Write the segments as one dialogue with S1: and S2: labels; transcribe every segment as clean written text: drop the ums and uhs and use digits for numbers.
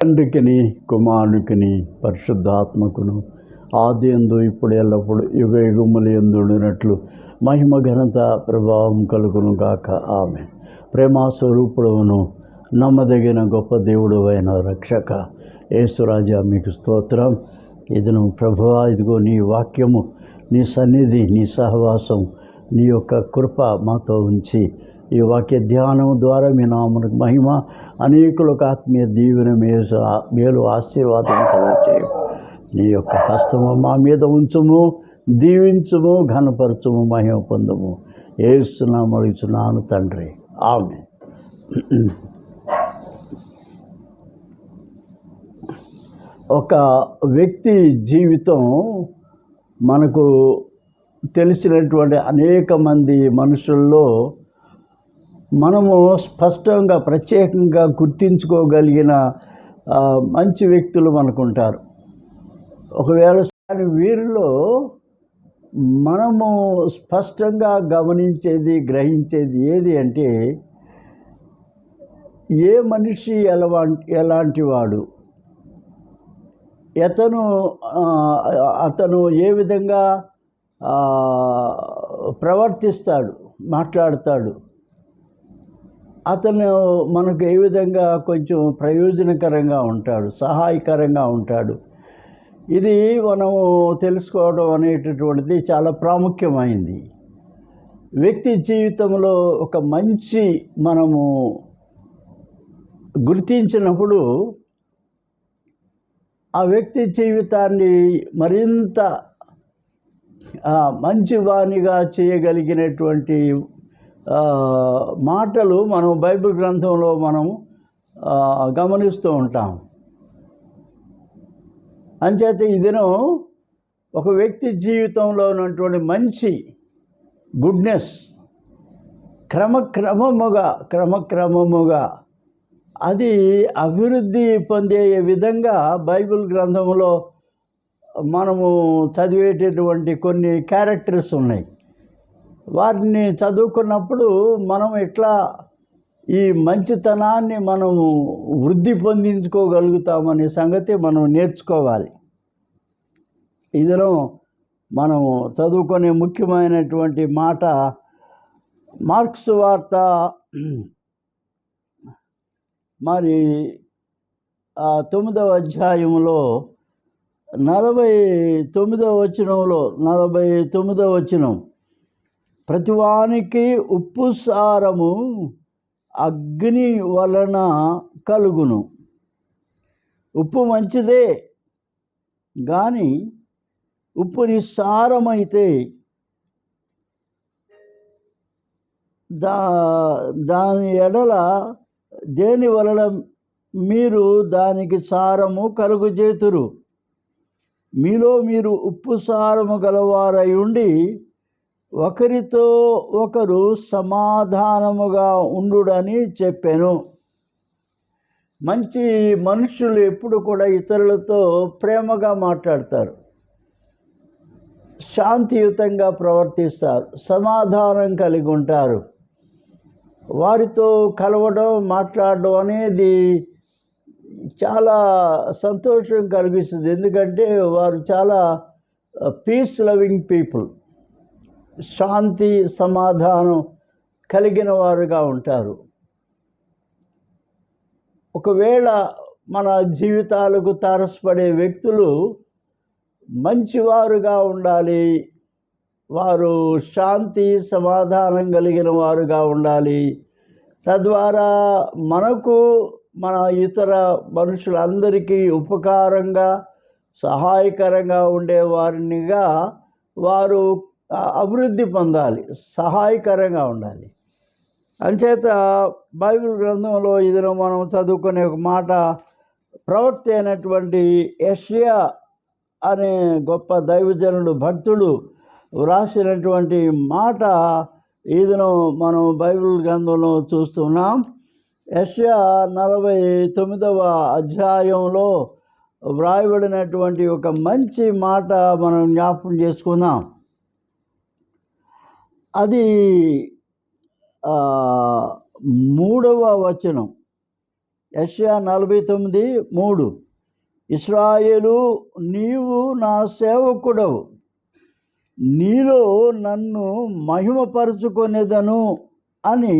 S1: తండ్రికిని కుమారునికిని పరిశుద్ధాత్మకును ఆదియందు ఇప్పుడు ఎల్లప్పుడు యుగ యుగములు ఎందుడినట్లు మహిమ ఘనత ప్రభావం కలుగును గాక. ఆమె ప్రేమ స్వరూపుడును నమ్మదగిన గొప్ప దేవుడు అయిన రక్షక యేసురాజా మీకు స్తోత్రం. ఇదిను ప్రభువా, ఇదిగో నీ వాక్యము, నీ సన్నిధి, నీ సహవాసం, నీ యొక్క కృప మాతో ఉంచి ఈ వాక్య ధ్యానం ద్వారా మీ నామమునకు మహిమ, అనేకులకు ఆత్మీయ దీవెన మేలు ఆశీర్వాదం కలుగచేయు. నీ యొక్క హస్తము మా మీద ఉంచుము, దీవించుము, ఘనపరచుము, మహిమ పొందుము. యేసునామమున అడుగుచున్నాను తండ్రి, ఆమేన్. ఒక వ్యక్తి జీవితం మనకు తెలిసినటువంటి అనేక మంది మనుషుల్లో మనము స్పష్టంగా ప్రత్యేకంగా గుర్తించుకోగలిగిన మంచి వ్యక్తులు మనకుంటారు. ఒకవేళ వీరిలో మనము స్పష్టంగా గమనించేది, గ్రహించేది ఏది అంటే, ఏ మనిషి ఎలాంటి వాడు, అతను ఏ విధంగా ప్రవర్తిస్తాడు, మాట్లాడతాడు, అతను మనకు ఏ విధంగా కొంచెం ప్రయోజనకరంగా ఉంటాడు, సహాయకరంగా ఉంటాడు. ఇది మనము తెలుసుకోవడం అనేటటువంటిది చాలా ప్రాముఖ్యమైంది. వ్యక్తి జీవితంలో ఒక మంచి మనము గుర్తించినప్పుడు ఆ వ్యక్తి జీవితాన్ని మరింత మంచివానిగా చేయగలిగినటువంటి మాటలు మనం బైబిల్ గ్రంథంలో మనం గమనిస్తూ ఉంటాం. అంచేత ఇదిను ఒక వ్యక్తి జీవితంలో ఉన్నటువంటి మంచి గుడ్నెస్ క్రమక్రమముగా అది అభివృద్ధి పొందే విధంగా బైబిల్ గ్రంథంలో మనము చదివేటటువంటి కొన్ని క్యారెక్టర్స్ ఉన్నాయి. వారిని చదువుకున్నప్పుడు మనం ఎట్లా ఈ మంచితనాన్ని మనము వృద్ధి పొందించుకోగలుగుతామనే సంగతి మనం నేర్చుకోవాలి. ఇందులో మనము చదువుకునే ముఖ్యమైనటువంటి మాట మార్కు సువార్త మరి 9వ అధ్యాయంలో 49వ వచనం, ప్రతివానికి ఉప్పు సారము అగ్ని వలన కలుగును. ఉప్పు మంచిదే, కానీ ఉప్పు నిస్సారమైతే దాని ఎడల దేని వలన మీరు దానికి సారము కలుగుచేతురు. మీలో మీరు ఉప్పు సారము గలవారై ఉండి ఒకరితో ఒకరు సమాధానముగా ఉండుడని చెప్పాను. మంచి మనుషులు ఎప్పుడు కూడా ఇతరులతో ప్రేమగా మాట్లాడతారు, శాంతియుతంగా ప్రవర్తిస్తారు, సమాధానం కలిగి ఉంటారు. వారితో కలవడం, మాట్లాడడం అనేది చాలా సంతోషం కలిగిస్తుంది. ఎందుకంటే వారు చాలా పీస్ లవింగ్ పీపుల్, శాంతి సమాధానం కలిగిన వారుగా ఉంటారు. ఒకవేళ మన జీవితాలకు తారసపడే వ్యక్తులు మంచివారుగా ఉండాలి, వారు శాంతి సమాధానం కలిగిన వారుగా ఉండాలి. తద్వారా మనకు, మన ఇతర మనుషులందరికీ ఉపకారంగా, సహాయకరంగా ఉండేవారినిగా వారు అభివృద్ధి పొందాలి, సహాయకరంగా ఉండాలి. అంచేత బైబిల్ గ్రంథంలో ఇదిలో మనం చదువుకునే ఒక మాట, ప్రవక్త అయినటువంటి యెషయా అనే గొప్ప దైవజనుడు, భక్తుడు వ్రాసినటువంటి మాట ఇదిను మనం బైబిల్ గ్రంథంలో చూస్తున్నాం. యెషయా 49వ అధ్యాయంలో వ్రాయబడినటువంటి ఒక మంచి మాట మనం జ్ఞాపకం చేసుకుందాం. అది 3వ వచనం. యెషయా 49:3. ఇశ్రాయేలు, నీవు నా సేవకుడవు, నీలో నన్ను మహిమపరుచుకొనేదను అని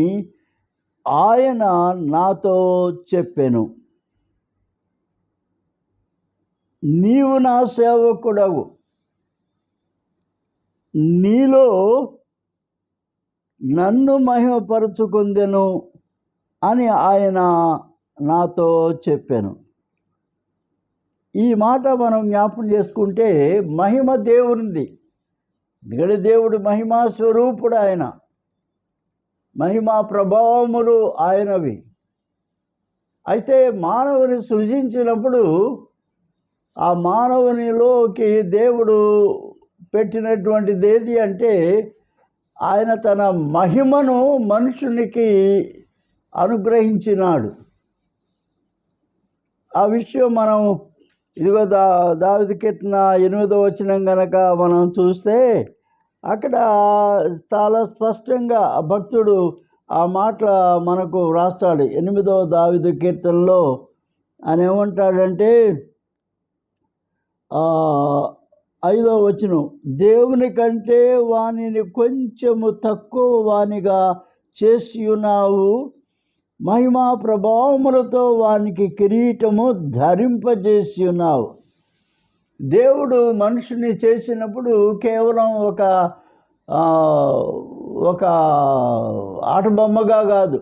S1: ఆయన నాతో చెప్పెను. నీవు నా సేవకుడవు, నీలో నన్ను మహిమపరుచుకుందెను అని ఆయన నాతో చెప్పాను. ఈ మాట మనం జ్ఞాపకం చేసుకుంటే మహిమ దేవునిది. ఎందుకంటే దేవుడు మహిమా స్వరూపుడు, ఆయన మహిమా ప్రభావములు ఆయనవి. అయితే మానవుని సృజించినప్పుడు ఆ మానవునిలోకి దేవుడు పెట్టినటువంటిది ఏది అంటే ఆయన తన మహిమను మనుషునికి అనుగ్రహించినాడు. ఆ విషయం మనం ఇదిగో దావీదు కీర్తన 8వ వచనం కనుక మనం చూస్తే అక్కడ చాలా స్పష్టంగా భక్తుడు ఆ మాట మనకు రాస్తాడు. 8వ దావీదు కీర్తనలో ఆయన ఏమంటాడంటే 5వ వచనం, దేవుని కంటే వానిని కొంచెము తక్కువ వానిగా చేసి ఉన్నావు, మహిమా ప్రభావములతో వానికి కిరీటము ధరింపజేసి ఉన్నావు. దేవుడు మనుషుని చేసినప్పుడు కేవలం ఒక ఆటబొమ్మగా కాదు,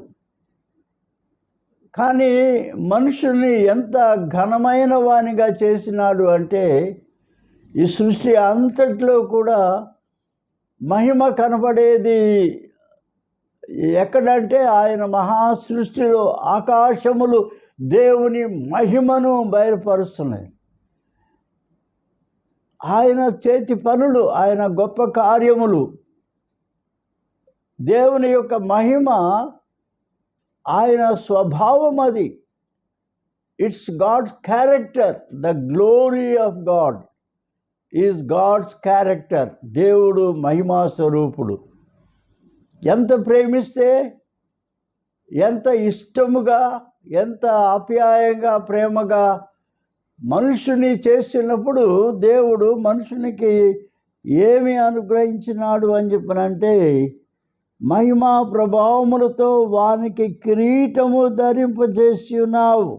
S1: కానీ మనుషుని ఎంత ఘనమైన వానిగా చేసినాడు అంటే ఈ సృష్టి అంతట్లో కూడా మహిమ కనబడేది ఎక్కడంటే ఆయన మహాసృష్టిలో ఆకాశములు దేవుని మహిమను బయలుపరుస్తున్నాయి. ఆయన చేతి పనులు, ఆయన గొప్ప కార్యములు, దేవుని యొక్క మహిమ ఆయన స్వభావం. అది it's God's character. The glory of God is God's character. దేవుడు మహిమా స్వరూపుడు. ఎంత ప్రేమిస్తే, ఎంత ఇష్టముగా, ఎంత ఆప్యాయంగా, ప్రేమగా మనుషుని చేసినప్పుడు దేవుడు మనుషునికి ఏమి అనుగ్రహించినాడు అని చెప్పనంటే మహిమా ప్రభావములతో వానికి కిరీటము ధరింపజేసి ఉన్నావు,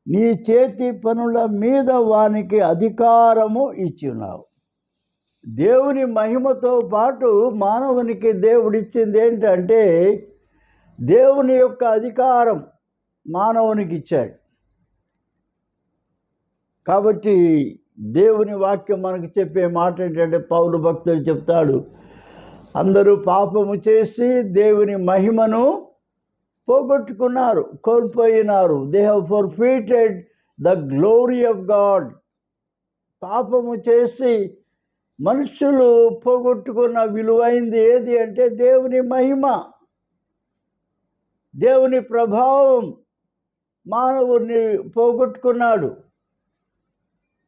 S1: నీ చేతి పనుల మీద వానికి అధికారము ఇచ్చి ఉన్నావు. దేవుని మహిమతో పాటు మానవునికి దేవుడిచ్చింది ఏంటంటే దేవుని యొక్క అధికారం మానవునికి ఇచ్చాడు. కాబట్టి దేవుని వాక్యం మనకు చెప్పే మాట ఏంటంటే పౌలు భక్తుడు చెప్తాడు, అందరూ పాపము చేసి దేవుని మహిమను పోగొట్టుకున్నారు, కోల్పోయినారు. They have forfeited the glory of God. పాపము చేసి మనుషులు పోగొట్టుకున్న విలువైంది ఏది అంటే దేవుని మహిమ, దేవుని ప్రభావం. మానవుని పోగొట్టుకున్నాడు.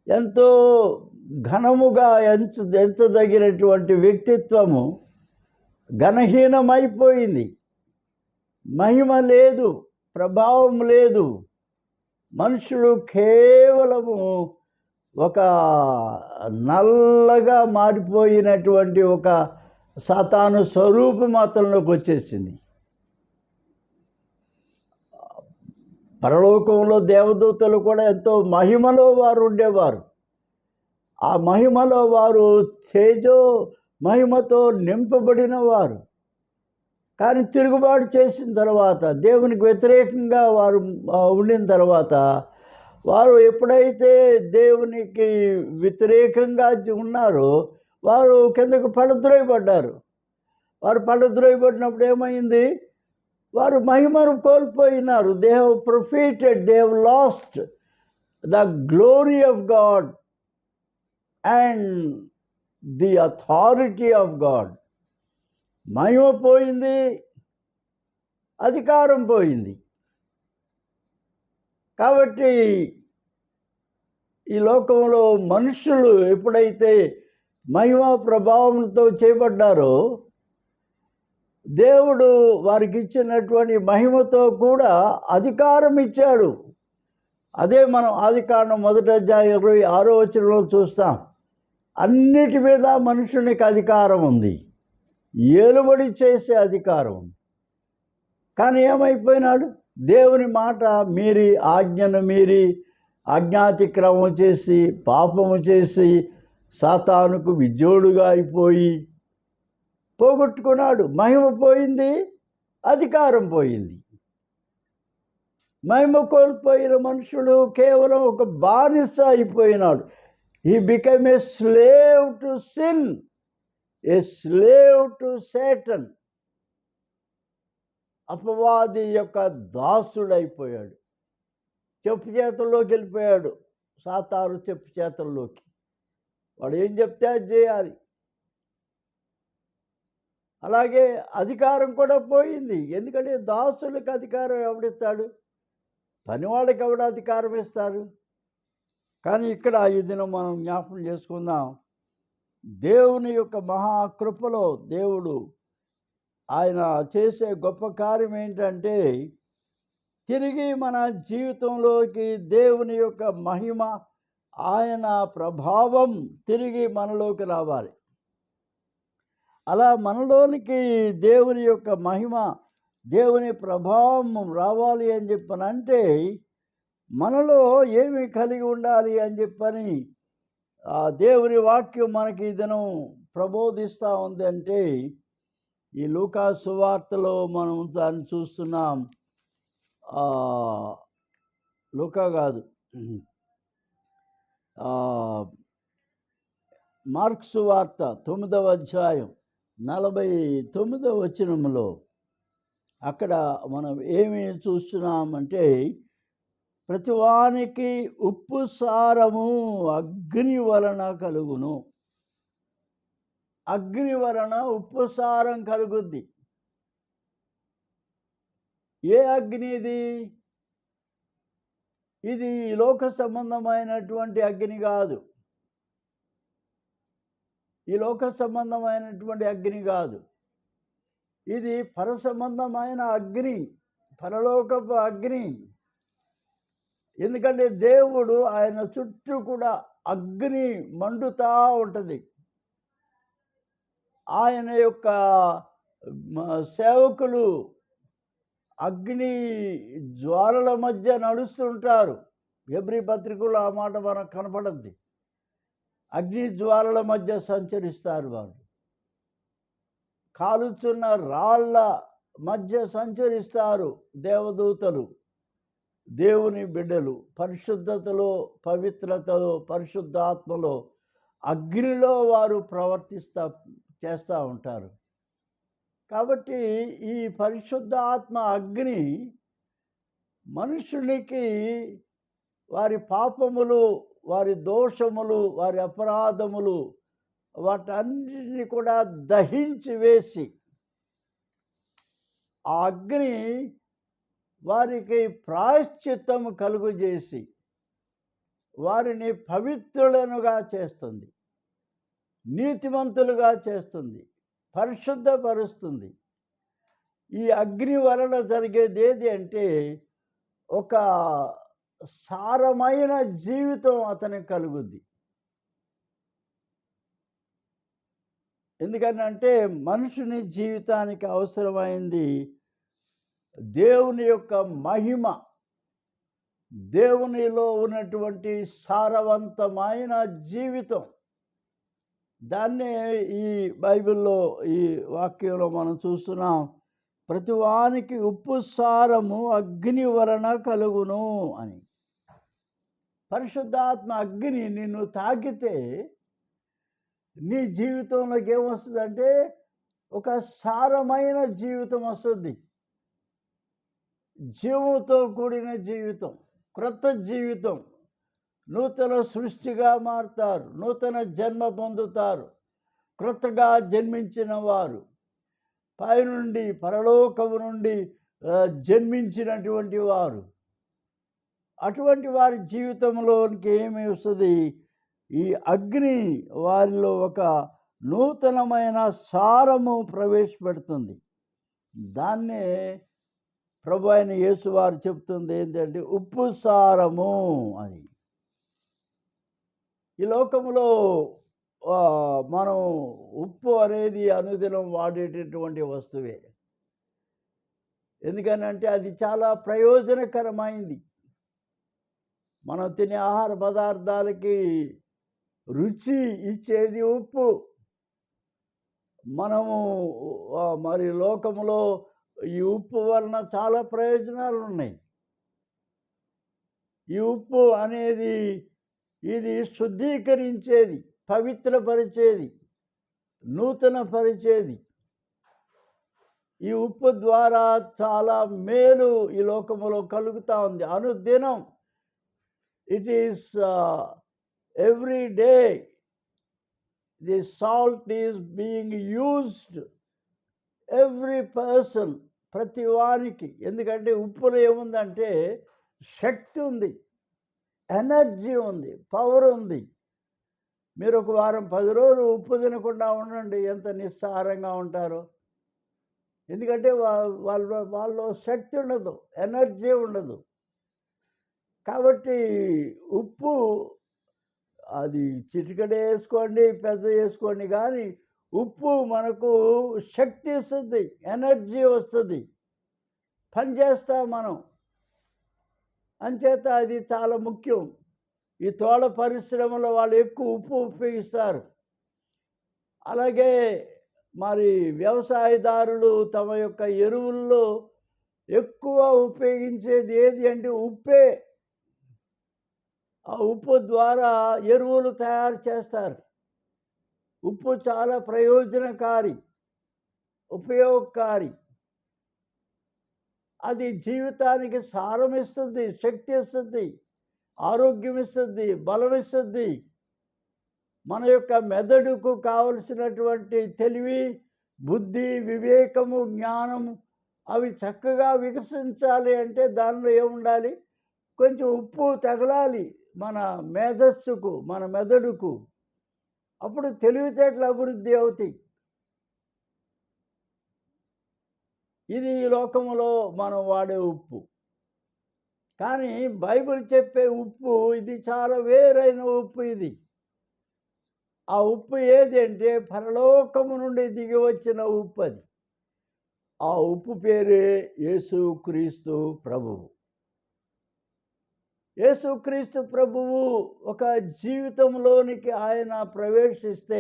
S1: ఎంతో ఘనముగా ఎంచదగినటువంటి వ్యక్తిత్వము ఘనహీనమైపోయింది. మహిమ లేదు, ప్రభావం లేదు. మనుషుడు కేవలము ఒక నల్లగా మారిపోయినటువంటి ఒక సాతాను స్వరూపం అతనిలోకి వచ్చేసింది. పరలోకంలో దేవదూతలు కూడా ఎంతో మహిమలో వారు ఉండేవారు. ఆ మహిమలో వారు తేజో మహిమతో నింపబడిన వారు. కానీ తిరుగుబాటు చేసిన తర్వాత, దేవునికి వ్యతిరేకంగా వారు ఉండిన తర్వాత, వారు ఎప్పుడైతే దేవునికి వ్యతిరేకంగా ఉన్నారో వారు కిందకు పడద్రోయబడ్డారు. వారు పడద్రోయబడినప్పుడు ఏమైంది? వారు మహిమను కోల్పోయినారు. They have forfeited, they have lost the glory of God and the authority of God. మహిమ పోయింది, అధికారం పోయింది. కాబట్టి ఈ లోకంలో మనుషులు ఎప్పుడైతే మహిమ ప్రభావంతో చేయబడ్డారో దేవుడు వారికి ఇచ్చినటువంటి మహిమతో కూడా అధికారం ఇచ్చాడు. అదే మనం ఆదికాండం 1:26 చూస్తాం. అన్నిటి మీద మనుషునికి అధికారం ఉంది, ఏలుబడి చేసే అధికారం ఉంది. కానీ ఏమైపోయినాడు? దేవుని మాట మీరి, ఆజ్ఞను మీరి, అజ్ఞాతిక్రమం చేసి, పాపము చేసి, సాతానుకు విజోడుగా అయిపోయి పోగొట్టుకున్నాడు. మహిమ పోయింది, అధికారం పోయింది. మహిమ కోల్పోయిన మనుషుడు కేవలం ఒక బానిస అయిపోయినాడు. He become a slave to sin, a slave to Satan. అపవాది యొక్క దాసుడైపోయాడు. చెప్పు చేతుల్లోకి వెళ్ళిపోయాడు. సాతాను చెప్పు చేతుల్లోకి. వాడు ఏం చెప్తే అది చేయాలి. అలాగే అధికారం కూడా పోయింది. ఎందుకంటే దాసులకు అధికారం ఎవడిస్తాడు? పనివాళ్ళకి ఎవడు అధికారం ఇస్తారు? కానీ ఇక్కడ ఈ దినం మనం జ్ఞాపకం చేసుకుందాం, దేవుని యొక్క మహాకృపలో దేవుడు ఆయన చేసే గొప్ప కార్యం ఏంటంటే, తిరిగి మన జీవితంలోకి దేవుని యొక్క మహిమ, ఆయన ప్రభావం తిరిగి మనలోకి రావాలి. అలా మనలోనికి దేవుని యొక్క మహిమ, దేవుని ప్రభావం రావాలి అని చెప్పనంటే మనలో ఏమి కలిగి ఉండాలి అని చెప్పని దేవుని వాక్యం మనకి ఈ దినం ప్రబోధిస్తూ ఉంది. అంటే ఈ లూకా సువార్తలో మనం దాన్ని చూస్తున్నాం. లూకా కాదు, మార్కు సువార్త 9వ అధ్యాయం 49వ వచనంలో అక్కడ మనం ఏమి చూస్తున్నామంటే, ప్రతివానికి ఉప్పు సారము అగ్ని వలన కలుగును. అగ్ని వలన ఉప్పు సారం కలుగుద్ది. ఏ అగ్ని ఇది? ఇది లోక సంబంధమైనటువంటి అగ్ని కాదు. ఈ లోక సంబంధమైనటువంటి అగ్ని కాదు. ఇది పర సంబంధమైన అగ్ని, పరలోకపు అగ్ని. ఎందుకంటే దేవుడు ఆయన చుట్టూ కూడా అగ్ని మండుతూ ఉంటుంది. ఆయన యొక్క సేవకులు అగ్ని జ్వాలల మధ్య నడుస్తుంటారు. హెబ్రీ పత్రికలో ఆ మాట మనకు కనపడద్ది. అగ్ని జ్వాలల మధ్య సంచరిస్తారు వారు. కాలుచున్న రాళ్ల మధ్య సంచరిస్తారు దేవదూతలు, దేవుని బిడ్డలు. పరిశుద్ధతలో, పవిత్రతలో, పరిశుద్ధాత్మలో, అగ్నిలో వారు చేస్తూ ఉంటారు. కాబట్టి ఈ పరిశుద్ధ ఆత్మ అగ్ని మనుషునికి వారి పాపములు, వారి దోషములు, వారి అపరాధములు, వాటన్నిటిని కూడా దహించి వేసి, ఆ అగ్ని వారికి ప్రాయశ్చిత్తము కలుగజేసి వారిని పవిత్రులనుగా చేస్తుంది, నీతిమంతులుగా చేస్తుంది, పరిశుద్ధపరుస్తుంది. ఈ అగ్ని వలన జరిగేది ఏది అంటే, ఒక సారమైన జీవితం అతనికి కలుగుద్ది. ఎందుకంటే మనుషుని జీవితానికి అవసరమైంది దేవుని యొక్క మహిమ, దేవునిలో ఉన్నటువంటి సారవంతమైన జీవితం. దాన్నే ఈ బైబిల్లో, ఈ వాక్యంలో మనం చూస్తున్నాం. ప్రతివానికి ఉప్పు సారము అగ్ని వలన కలుగును అని. పరిశుద్ధాత్మ అగ్ని నిన్ను తాకితే నీ జీవితంలోకి ఏమొస్తుందంటే, ఒక సారమైన జీవితం వస్తుంది. జీవంతో కూడిన జీవితం, క్రొత్త జీవితం. నూతన సృష్టిగా మారుతారు, నూతన జన్మ పొందుతారు. క్రొత్తగా జన్మించిన వారు, పైనుండి పరలోకము నుండి జన్మించినటువంటి వారు. అటువంటి వారి జీవితంలోనికి ఏమి వస్తుంది? ఈ అగ్ని వారిలో ఒక నూతనమైన సారము ప్రవేశపెడుతుంది. దాన్నే ప్రభు అయిన యేసు వారు చెప్తుంది ఏంటంటే ఉప్పు సారము అని. ఈ లోకంలో మనం ఉప్పు అనేది అనుదినం వాడేటటువంటి వస్తువే. ఎందుకనంటే అది చాలా ప్రయోజనకరమైంది. మనం తినే ఆహార పదార్థాలకి రుచి ఇచ్చేది ఉప్పు. మనము మరి లోకంలో ఈ ఉప్పు వలన చాలా ప్రయోజనాలు ఉన్నాయి. ఈ ఉప్పు అనేది ఇది శుద్ధీకరించేది, పవిత్రపరిచేది, నూతనపరిచేది. ఈ ఉప్పు ద్వారా చాలా మేలు ఈ లోకములో కలుగుతూ ఉంది. అనుదినం it is every day the salt is being used every person, ప్రతి వారికి. ఎందుకంటే ఉప్పులో ఏముందంటే శక్తి ఉంది, ఎనర్జీ ఉంది, పవర్ ఉంది. మీరు ఒక వారం 10 రోజులు ఉప్పు తినకుండా ఉండండి, ఎంత నిస్సారంగా ఉంటారో. ఎందుకంటే వాళ్ళలో శక్తి ఉండదు, ఎనర్జీ ఉండదు. కాబట్టి ఉప్పు అది చిటికెడు వేసుకోండి, పెద్ద వేసుకోండి, కానీ ఉప్పు మనకు శక్తి ఇస్తుంది, ఎనర్జీ వస్తుంది, పనిచేస్తాం మనం. అంచేత అది చాలా ముఖ్యం. ఈ తోట పరిశ్రమలో వాళ్ళు ఎక్కువ ఉప్పు ఉపయోగిస్తారు. అలాగే మరి వ్యవసాయదారులు తమ యొక్క ఎరువుల్లో ఎక్కువ ఉపయోగించేది ఏది అంటే ఉప్పే. ఆ ఉప్పు ద్వారా ఎరువులు తయారు చేస్తారు. ఉప్పు చాలా ప్రయోజనకారి, ఉపయోగకారి. అది జీవితానికి సారం ఇస్తుంది, శక్తి ఇస్తుంది, ఆరోగ్యం ఇస్తుంది, బలం ఇస్తుంది. మన యొక్క మెదడుకు కావలసినటువంటి తెలివి, బుద్ధి, వివేకము, జ్ఞానము అవి చక్కగా వికసించాలి అంటే దానిలో ఏముండాలి? కొంచెం ఉప్పు తగలాలి మన మేధస్సుకు, మన మెదడుకు. అప్పుడు తెలివితేటలు అభివృద్ధి అవుతాయి. ఇది ఈ లోకంలో మనం వాడే ఉప్పు. కానీ బైబిల్ చెప్పే ఉప్పు ఇది చాలా వేరైన ఉప్పు. ఇది ఆ ఉప్పు ఏది అంటే పరలోకము నుండి దిగి వచ్చిన ఉప్పు. అది ఆ ఉప్పు పేరే యేసుక్రీస్తు ప్రభువు. యేసుక్రీస్తు ప్రభువు ఒక జీవితంలోనికి ఆయన ప్రవేశిస్తే,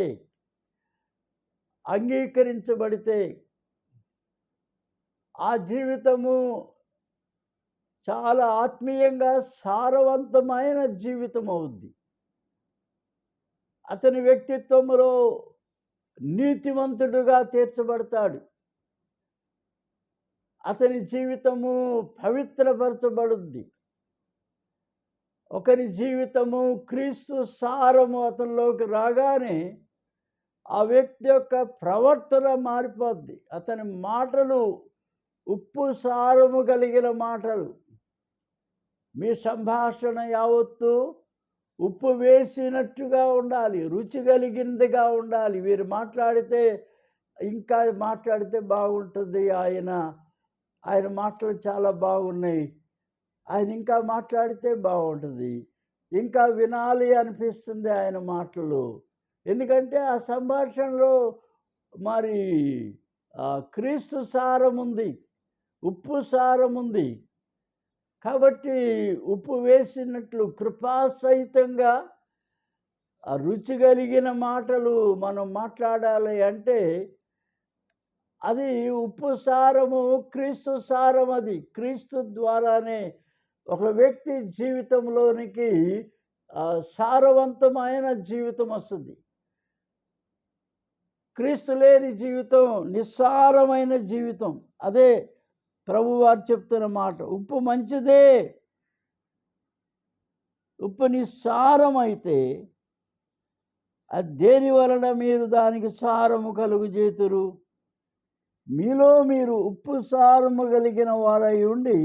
S1: అంగీకరించబడితే ఆ జీవితము చాలా ఆత్మీయంగా సారవంతమైన జీవితం అవుద్ది. అతని వ్యక్తిత్వంలో నీతివంతుడుగా తీర్చబడతాడు. అతని జీవితము పవిత్రపరచబడుద్ది. ఒకరి జీవితము క్రీస్తు సారము అతనిలోకి రాగానే ఆ వ్యక్తి యొక్క ప్రవర్తన మారిపోద్ది. అతని మాటలు ఉప్పు సారము కలిగిన మాటలు. మీ సంభాషణ యావత్తు ఉప్పు వేసినట్టుగా ఉండాలి, రుచి కలిగిందిగా ఉండాలి. వీరు మాట్లాడితే ఇంకా మాట్లాడితే బాగుంటుంది. ఆయన మాటలు చాలా బాగున్నాయి, ఆయన ఇంకా మాట్లాడితే బాగుంటుంది, ఇంకా వినాలి అనిపిస్తుంది ఆయన మాటలు. ఎందుకంటే ఆ సంభాషణలో మరి క్రీస్తు సారం ఉంది, ఉప్పు సారం ఉంది. కాబట్టి ఉప్పు వేసినట్లు కృపాసహితంగా ఆ రుచి కలిగిన మాటలు మనం మాట్లాడాలి అంటే అది ఉప్పు సారము, క్రీస్తు సారం. అది క్రీస్తు ద్వారానే ఒక వ్యక్తి జీవితంలోనికి సారవంతమైన జీవితం వస్తుంది. క్రీస్తు లేని జీవితం నిస్సారమైన జీవితం. అదే ప్రభువారు చెప్తున్న మాట. ఉప్పు మంచిదే, ఉప్పు నిస్సారమైతే అది దేని వలన మీరు దానికి సారము కలుగుచేతురు? మీలో మీరు ఉప్పు సారము కలిగిన వారై ఉండి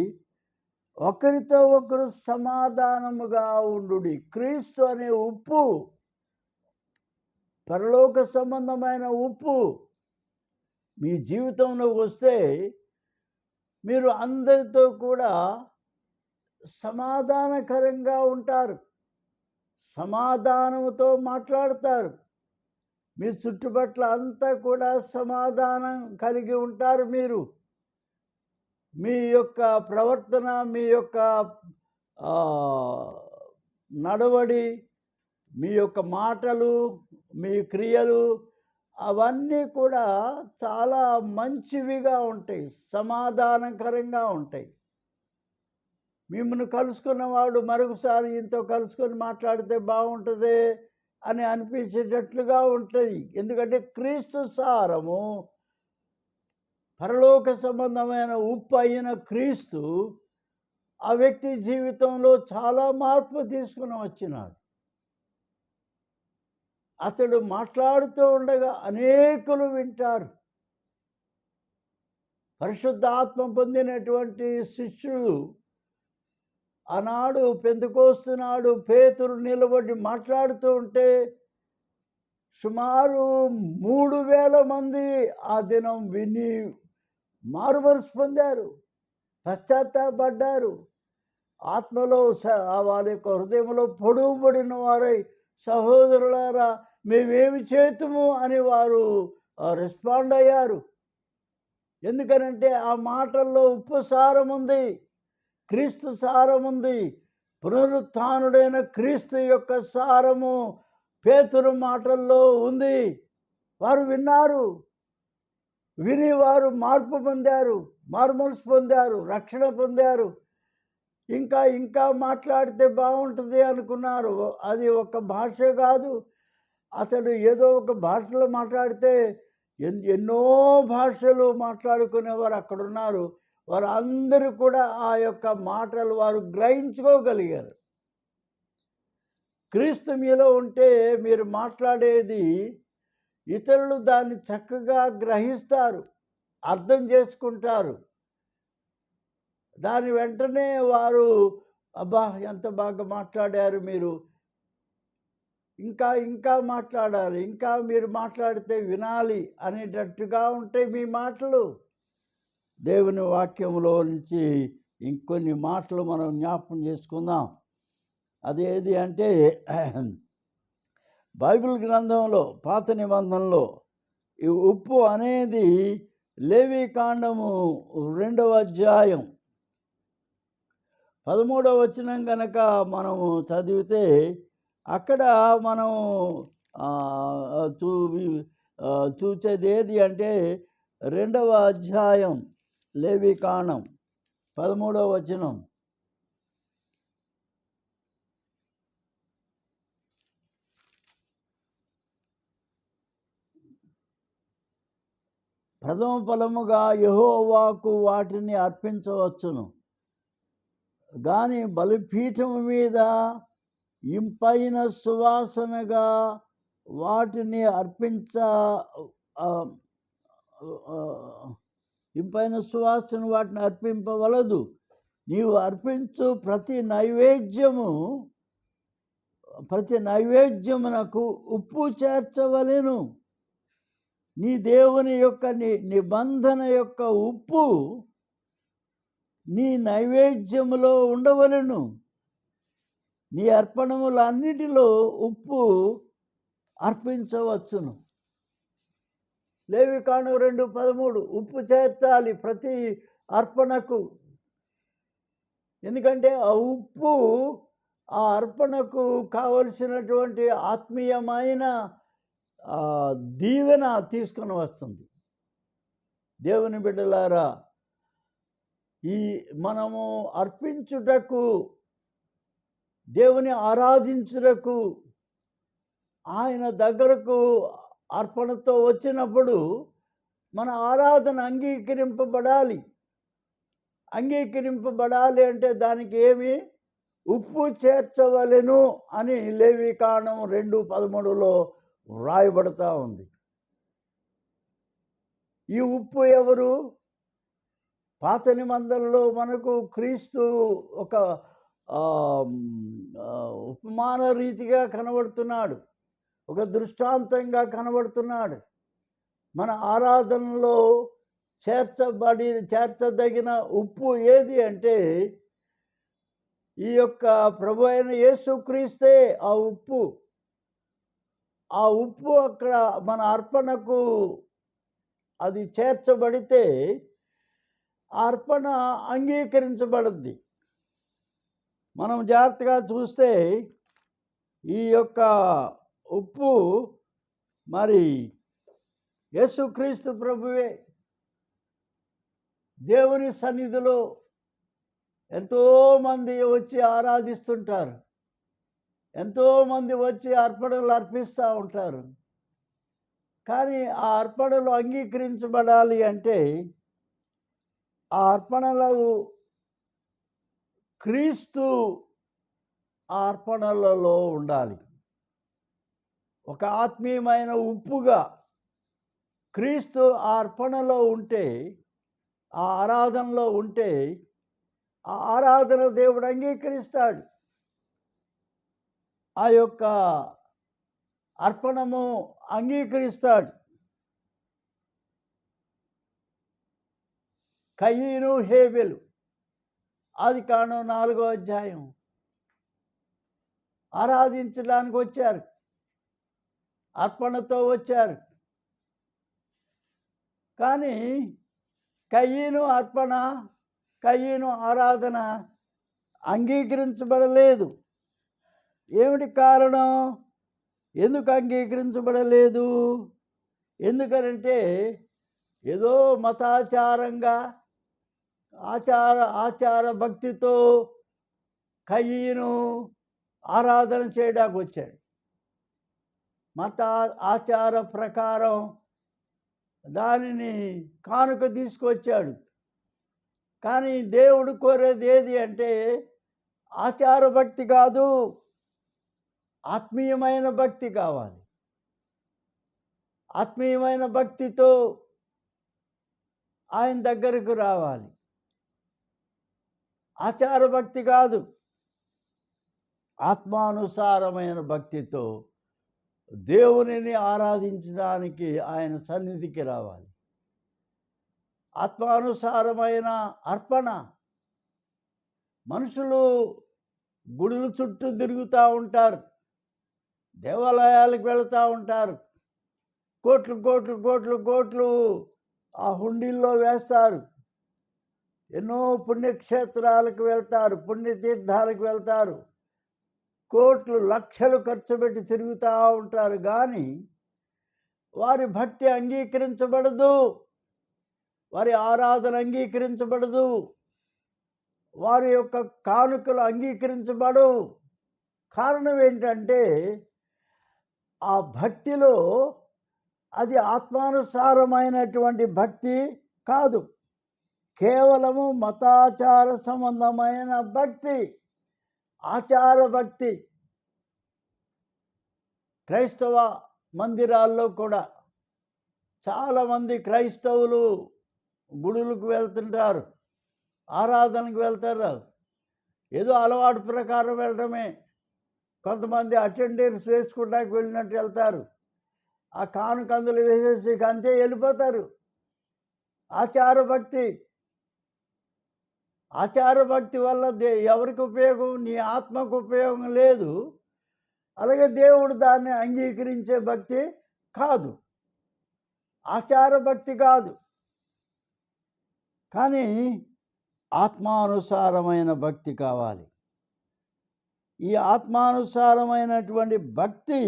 S1: ఒకరితో ఒకరు సమాధానముగా ఉండుడి. క్రీస్తు అనే ఉప్పు, పరలోక సంబంధమైన ఉప్పు మీ జీవితంలోకి వస్తే మీరు అందరితో కూడా సమాధానకరంగా ఉంటారు, సమాధానంతో మాట్లాడతారు. మీ చుట్టుపట్ల అంతా కూడా సమాధానం కలిగి ఉంటారు. మీరు మీ యొక్క ప్రవర్తన, మీ యొక్క నడవడి, మీ యొక్క మాటలు, మీ క్రియలు అవన్నీ కూడా చాలా మంచివిగా ఉంటాయి, సమాధానకరంగా ఉంటాయి. మిమ్మల్ని కలుసుకున్నవాడు మరొకసారి ఇంతో కలుసుకొని మాట్లాడితే బాగుంటుంది అని అనిపించేటట్లుగా ఉంటుంది. ఎందుకంటే క్రీస్తు సారము, పరలోక సంబంధమైన ఉప్పు అయిన క్రీస్తు ఆ వ్యక్తి జీవితంలో చాలా మార్పు తీసుకుని వచ్చినాడు. అతడు మాట్లాడుతూ ఉండగా అనేకులు వింటారు. పరిశుద్ధ ఆత్మ పొందినటువంటి శిష్యులు ఆనాడు పెంతెకోస్తు నాడు పేతురు నిలబడి మాట్లాడుతూ ఉంటే సుమారు 3000 మంది ఆ దినం విని మారుమనసు పొందారు, పశ్చాత్తాపడ్డారు. ఆత్మలో వారి యొక్క హృదయంలో పొడుగుబడిన వారై, సహోదరులారా మేమేమి చేతుము అని వారు రెస్పాండ్ అయ్యారు. ఎందుకనంటే ఆ మాటల్లో ఉప్పు సారం ఉంది, క్రీస్తు సారం ఉంది. పునరుత్థానుడైన క్రీస్తు యొక్క సారము పేతురు మాటల్లో ఉంది. వారు విన్నారు, విని వారు మార్పు పొందారు, మారుమనసు పొందారు, రక్షణ పొందారు. ఇంకా ఇంకా మాట్లాడితే బాగుంటుంది అనుకున్నారు. అది ఒక భాష కాదు. అతడు ఏదో ఒక భాషలో మాట్లాడితే ఎన్నో భాషలు మాట్లాడుకునేవారు అక్కడ ఉన్నారు. వారు అందరూ కూడా ఆ యొక్క మాటలు వారు గ్రహించుకోగలిగారు. క్రీస్తు మీలో ఉంటే మీరు మాట్లాడేది ఇతరులు దాన్ని చక్కగా గ్రహిస్తారు, అర్థం చేసుకుంటారు. దాని వెంటనే వారు అబ్బా ఎంత బాగా మాట్లాడారు మీరు, ఇంకా ఇంకా మాట్లాడాలి, ఇంకా మీరు మాట్లాడితే వినాలి అనేటట్టుగా ఉంటాయి మీ మాటలు. దేవుని వాక్యంలో నుంచి ఇంకొన్ని మాటలు మనం జ్ఞాపకం చేసుకుందాం. అదేది అంటే బైబిల్ గ్రంథంలో పాత నిబంధనలో ఈ ఉప్పు అనేది లేవీకాండము 2వ అధ్యాయం 13వ వచనం కనుక మనము చదివితే అక్కడ మనం చూసేది ఏది అంటే 2వ అధ్యాయం లేవీకాండం 13వ వచనం. ప్రథమ ఫలముగా యెహోవాకు వాటిని అర్పించవచ్చును, కానీ బలిపీఠము మీద ఇంపైన సువాసనగా వాటిని ఇంపైన సువాసన వాటిని అర్పింపవలదు. నీవు అర్పించు ప్రతి నైవేద్యమునకు ఉప్పు చేర్చవలెను. నీ దేవుని యొక్క నిబంధన యొక్క ఉప్పు నీ నైవేద్యములో ఉండవలెను. నీ అర్పణములన్నిటిలో ఉప్పు అర్పించవచ్చును. లేవికాండం 2:13 ఉప్పు చేర్చాలి ప్రతి అర్పణకు. ఎందుకంటే ఆ ఉప్పు ఆ అర్పణకు కావలసినటువంటి ఆత్మీయమైన దీవెన తీసుకొని వస్తుంది. దేవుని బిడ్డలారా, ఈ మనము అర్పించుటకు, దేవుని ఆరాధించుటకు ఆయన దగ్గరకు అర్పణతో వచ్చినప్పుడు మన ఆరాధన అంగీకరింపబడాలి. అంగీకరింపబడాలి అంటే దానికి ఏమి ఉప్పు చేర్చవలెను అని లేవీకాండం 2:13లో వ్రాయబడతా ఉంది. ఈ ఉప్పు ఎవరు? పాత నిబంధనలో మనకు క్రీస్తు ఒక ఉపమాన రీతిగా కనబడుతున్నాడు, ఒక దృష్టాంతంగా కనబడుతున్నాడు. మన ఆరాధనలో చేర్చదగిన ఉప్పు ఏది అంటే ఈ యొక్క ప్రభు అయిన యేసుక్రీస్తే ఆ ఉప్పు. ఆ ఉప్పు అక్కడ మన అర్పణకు అది చేర్చబడితే అర్పణ అంగీకరించబడుద్ది. మనం జాగ్రత్తగా చూస్తే ఈ యొక్క ఉప్పు మరి యేసుక్రీస్తు ప్రభువే. దేవుని సన్నిధిలో ఎంతోమంది వచ్చి ఆరాధిస్తుంటారు, ఎంతోమంది వచ్చి అర్పణలు అర్పిస్తూ ఉంటారు. కానీ ఆ అర్పణలు అంగీకరించబడాలి అంటే ఆ అర్పణలు క్రీస్తు ఆ అర్పణలలో ఉండాలి. ఒక ఆత్మీయమైన ఉప్పుగా క్రీస్తు ఆ అర్పణలో ఉంటే, ఆ ఆరాధనలో ఉంటే ఆ ఆరాధన దేవుడు అంగీకరిస్తాడు. ఆ యొక్క అర్పణము అంగీకరిస్తాడు. కయీను హేబెలు ఆదికాండం 4వ అధ్యాయం ఆరాధించడానికి వచ్చారు, అర్పణతో వచ్చారు. కానీ కయీను అర్పణ, కయీను ఆరాధన అంగీకరించబడలేదు. ఏమిటి కారణం? ఎందుకు అంగీకరించబడలేదు? ఎందుకనంటే ఏదో మతాచారంగా ఆచార భక్తితో కయీను ఆరాధన చేయడానికి వచ్చాడు. మత ఆచార ప్రకారం దానిని కానుక తీసుకొచ్చాడు. కానీ దేవుడు కోరేది ఏది అంటే ఆచార భక్తి కాదు, ఆత్మీయమైన భక్తి కావాలి. ఆత్మీయమైన భక్తితో ఆయన దగ్గరకు రావాలి. ఆచార భక్తి కాదు, ఆత్మానుసారమైన భక్తితో దేవునిని ఆరాధించడానికి ఆయన సన్నిధికి రావాలి. ఆత్మానుసారమైన అర్పణ. మనుషులు గుడుల చుట్టూ తిరుగుతూ ఉంటారు, దేవాలయాలకు వెళుతూ ఉంటారు, కోట్లు కోట్లు కోట్లు కోట్లు ఆ హుండీల్లో వేస్తారు. ఎన్నో పుణ్యక్షేత్రాలకు వెళ్తారు, పుణ్యతీర్థాలకు వెళ్తారు, కోట్లు లక్షలు ఖర్చు పెట్టి తిరుగుతూ ఉంటారు. కానీ వారి భక్తి అంగీకరించబడదు, వారి ఆరాధన అంగీకరించబడదు, వారి యొక్క కానుకలు అంగీకరించబడవు. కారణం ఏంటంటే ఆ భక్తిలో అది ఆత్మానుసారమైనటువంటి భక్తి కాదు, కేవలము మతాచార సంబంధమైన భక్తి, ఆచార భక్తి. క్రైస్తవ మందిరాల్లో కూడా చాలామంది క్రైస్తవులు గుడులకు వెళ్తుంటారు, ఆరాధనకు వెళ్తారు. ఏదో అలవాటు ప్రకారం వెళ్ళడమే. కొంతమంది అటెండెన్స్ వేసుకోవడానికి వెళ్ళినట్టు వెళ్తారు, ఆ కానుకందులు వేసేసి అంతే వెళ్ళిపోతారు. ఆచార భక్తి. ఆచార భక్తి వల్ల ఎవరికి ఉపయోగం? నీ ఆత్మకు ఉపయోగం లేదు. అలాగే దేవుడు దాన్ని అంగీకరించే భక్తి కాదు, ఆచార భక్తి కాదు. కానీ ఆత్మానుసారమైన భక్తి కావాలి. ఈ ఆత్మానుసారమైనటువంటి భక్తి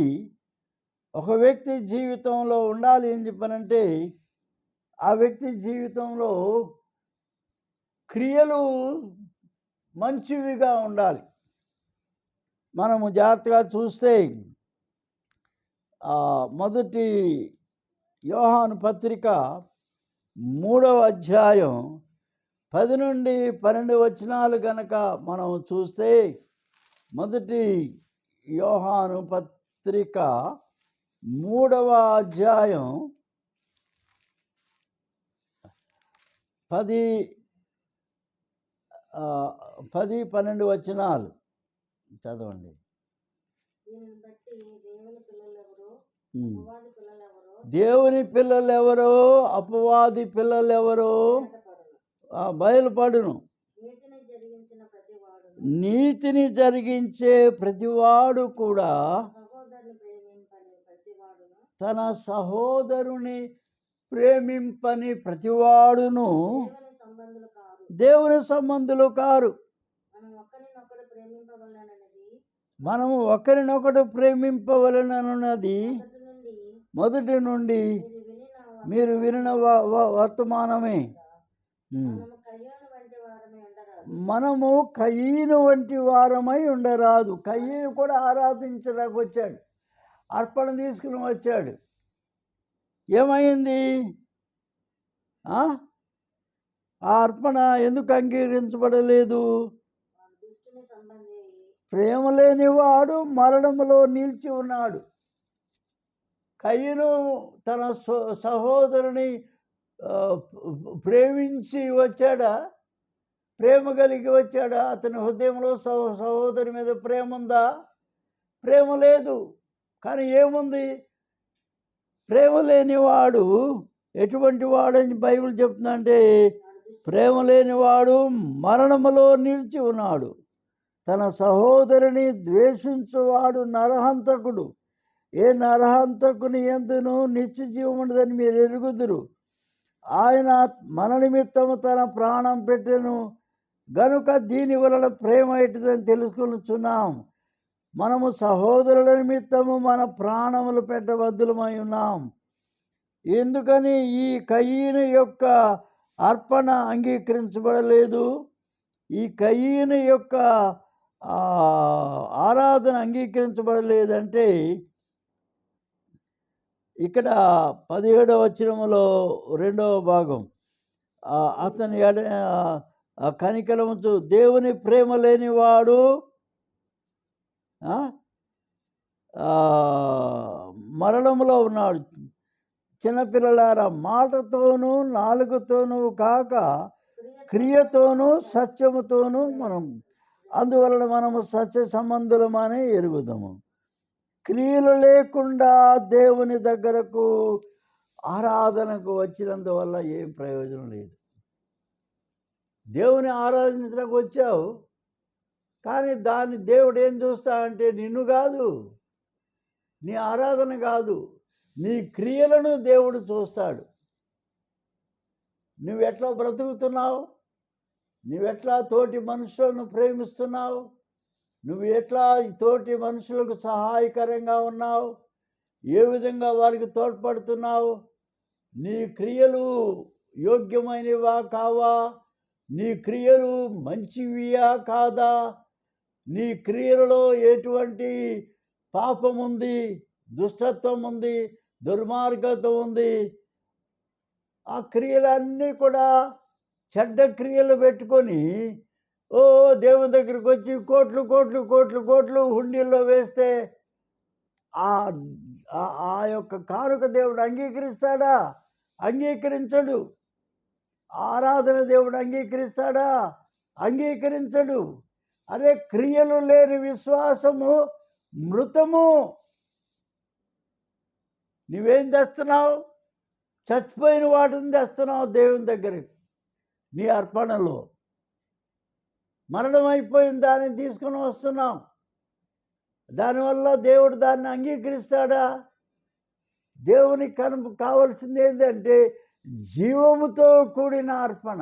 S1: ఒక వ్యక్తి జీవితంలో ఉండాలి. ఏం చెప్పనంటే ఆ వ్యక్తి జీవితంలో క్రియలు మంచివిగా ఉండాలి. మనము జాగ్రత్తగా చూస్తే మొదటి యోహాను పత్రిక 3వ అధ్యాయం 10 నుండి 12 వచనాలు కనుక మనం చూస్తే, మొదటి యోహాను పత్రిక 3వ అధ్యాయం 10-12 వచనాలు చదవండి. దేవుని పిల్లలు ఎవరో, అపవాది పిల్లలు ఎవరో బయలుపడును. నీతిని జరిగించే ప్రతివాడు కూడా తన సహోదరుని ప్రేమింపని ప్రతివాడును దేవుని సంబంధులు కారు. మనము ఒకరినొకడు ప్రేమింపవలనన్నది మొదటి నుండి మీరు వినిన వర్తమానమే. మనము కయీను వంటి వారమై ఉండరాదు. కయీను కూడా ఆరాధించడానికి వచ్చాడు, అర్పణ తీసుకుని వచ్చాడు. ఏమైంది? ఆ అర్పణ ఎందుకు అంగీకరించబడలేదు? ప్రేమ లేనివాడు మరణములో నిలిచి ఉన్నాడు. కయీను తన సహోదరుని ప్రేమించి వచ్చాడా? ప్రేమ కలిగి వచ్చాడా? అతని హృదయంలో సహోదరి మీద ప్రేమ ఉందా? ప్రేమ లేదు. కానీ ఏముంది? ప్రేమ లేనివాడు ఎటువంటి వాడని బైబిల్ చెప్తుందంటే, ప్రేమ లేనివాడు మరణములో నిలిచి ఉన్నాడు. తన సహోదరుని ద్వేషించువాడు నరహంతకుడు. ఏ నరహంతకుని యందును నిత్య జీవం ఉండదని మీరు ఎరుగుదురు. ఆయన మన నిమిత్తము తన ప్రాణం పెట్టెను గనుక దీని వలన ప్రేమ ఎటుదని తెలుసుకొనుచున్నాం. మనము సహోదరుల నిమిత్తము మన ప్రాణములు పెట్టబద్దులమై ఉన్నాం. ఎందుకని ఈ కయీను యొక్క అర్పణ అంగీకరించబడలేదు? ఈ కయీను యొక్క ఆరాధన అంగీకరించబడలేదంటే, ఇక్కడ 17వ వచనములో 2వ భాగం, అతని కనికరముతో దేవుని ప్రేమ లేనివాడు మరణములో ఉన్నాడు. చిన్నపిల్లలారా, మాటతోనూ నాలుగుతోనూ కాక క్రియతోనూ సత్యముతోనూ అందువలన మనము సత్య సంబంధులమని ఎరుగుదాము. క్రియలు లేకుండా దేవుని దగ్గరకు ఆరాధనకు వచ్చినందువల్ల ఏం ప్రయోజనం లేదు. దేవుని ఆరాధించడానికి వచ్చావు, కానీ దాన్ని దేవుడు ఏం చూస్తా అంటే నిన్ను కాదు, నీ ఆరాధన కాదు, నీ క్రియలను దేవుడు చూస్తాడు. నువ్వెట్లా బ్రతుకుతున్నావు, నువ్వెట్లా తోటి మనుషులను ప్రేమిస్తున్నావు, నువ్వు ఎట్లా తోటి మనుషులకు సహాయకరంగా ఉన్నావు, ఏ విధంగా వారికి తోడ్పడుతున్నావు, నీ క్రియలు యోగ్యమైనవా కావా, నీ క్రియలు మంచివియా కాదా, నీ క్రియలలో ఎటువంటి పాపం ఉంది, దుష్టత్వం ఉంది, దుర్మార్గత ఉంది. ఆ క్రియలన్నీ కూడా చెడ్డ క్రియలు పెట్టుకొని దేవుని దగ్గరికి వచ్చి కోట్లు కోట్లు కోట్లు కోట్లు హుండీల్లో వేస్తే ఆ యొక్క కానుక దేవుడు అంగీకరిస్తాడా? అంగీకరించడు. ఆరాధన దేవుడు అంగీకరిస్తాడా? అంగీకరించడు. అదే క్రియలు లేని విశ్వాసము మృతము. నువ్వేం తెస్తున్నావు? చచ్చిపోయిన వాటిని తెస్తున్నావు దేవుని దగ్గరికి. నీ అర్పణలో మరణం అయిపోయిన దాన్ని తీసుకుని వస్తున్నాం. దానివల్ల దేవుడు దాన్ని అంగీకరిస్తాడా? దేవునికి కావాల్సింది ఏంటంటే జీవముతో కూడిన అర్పణ,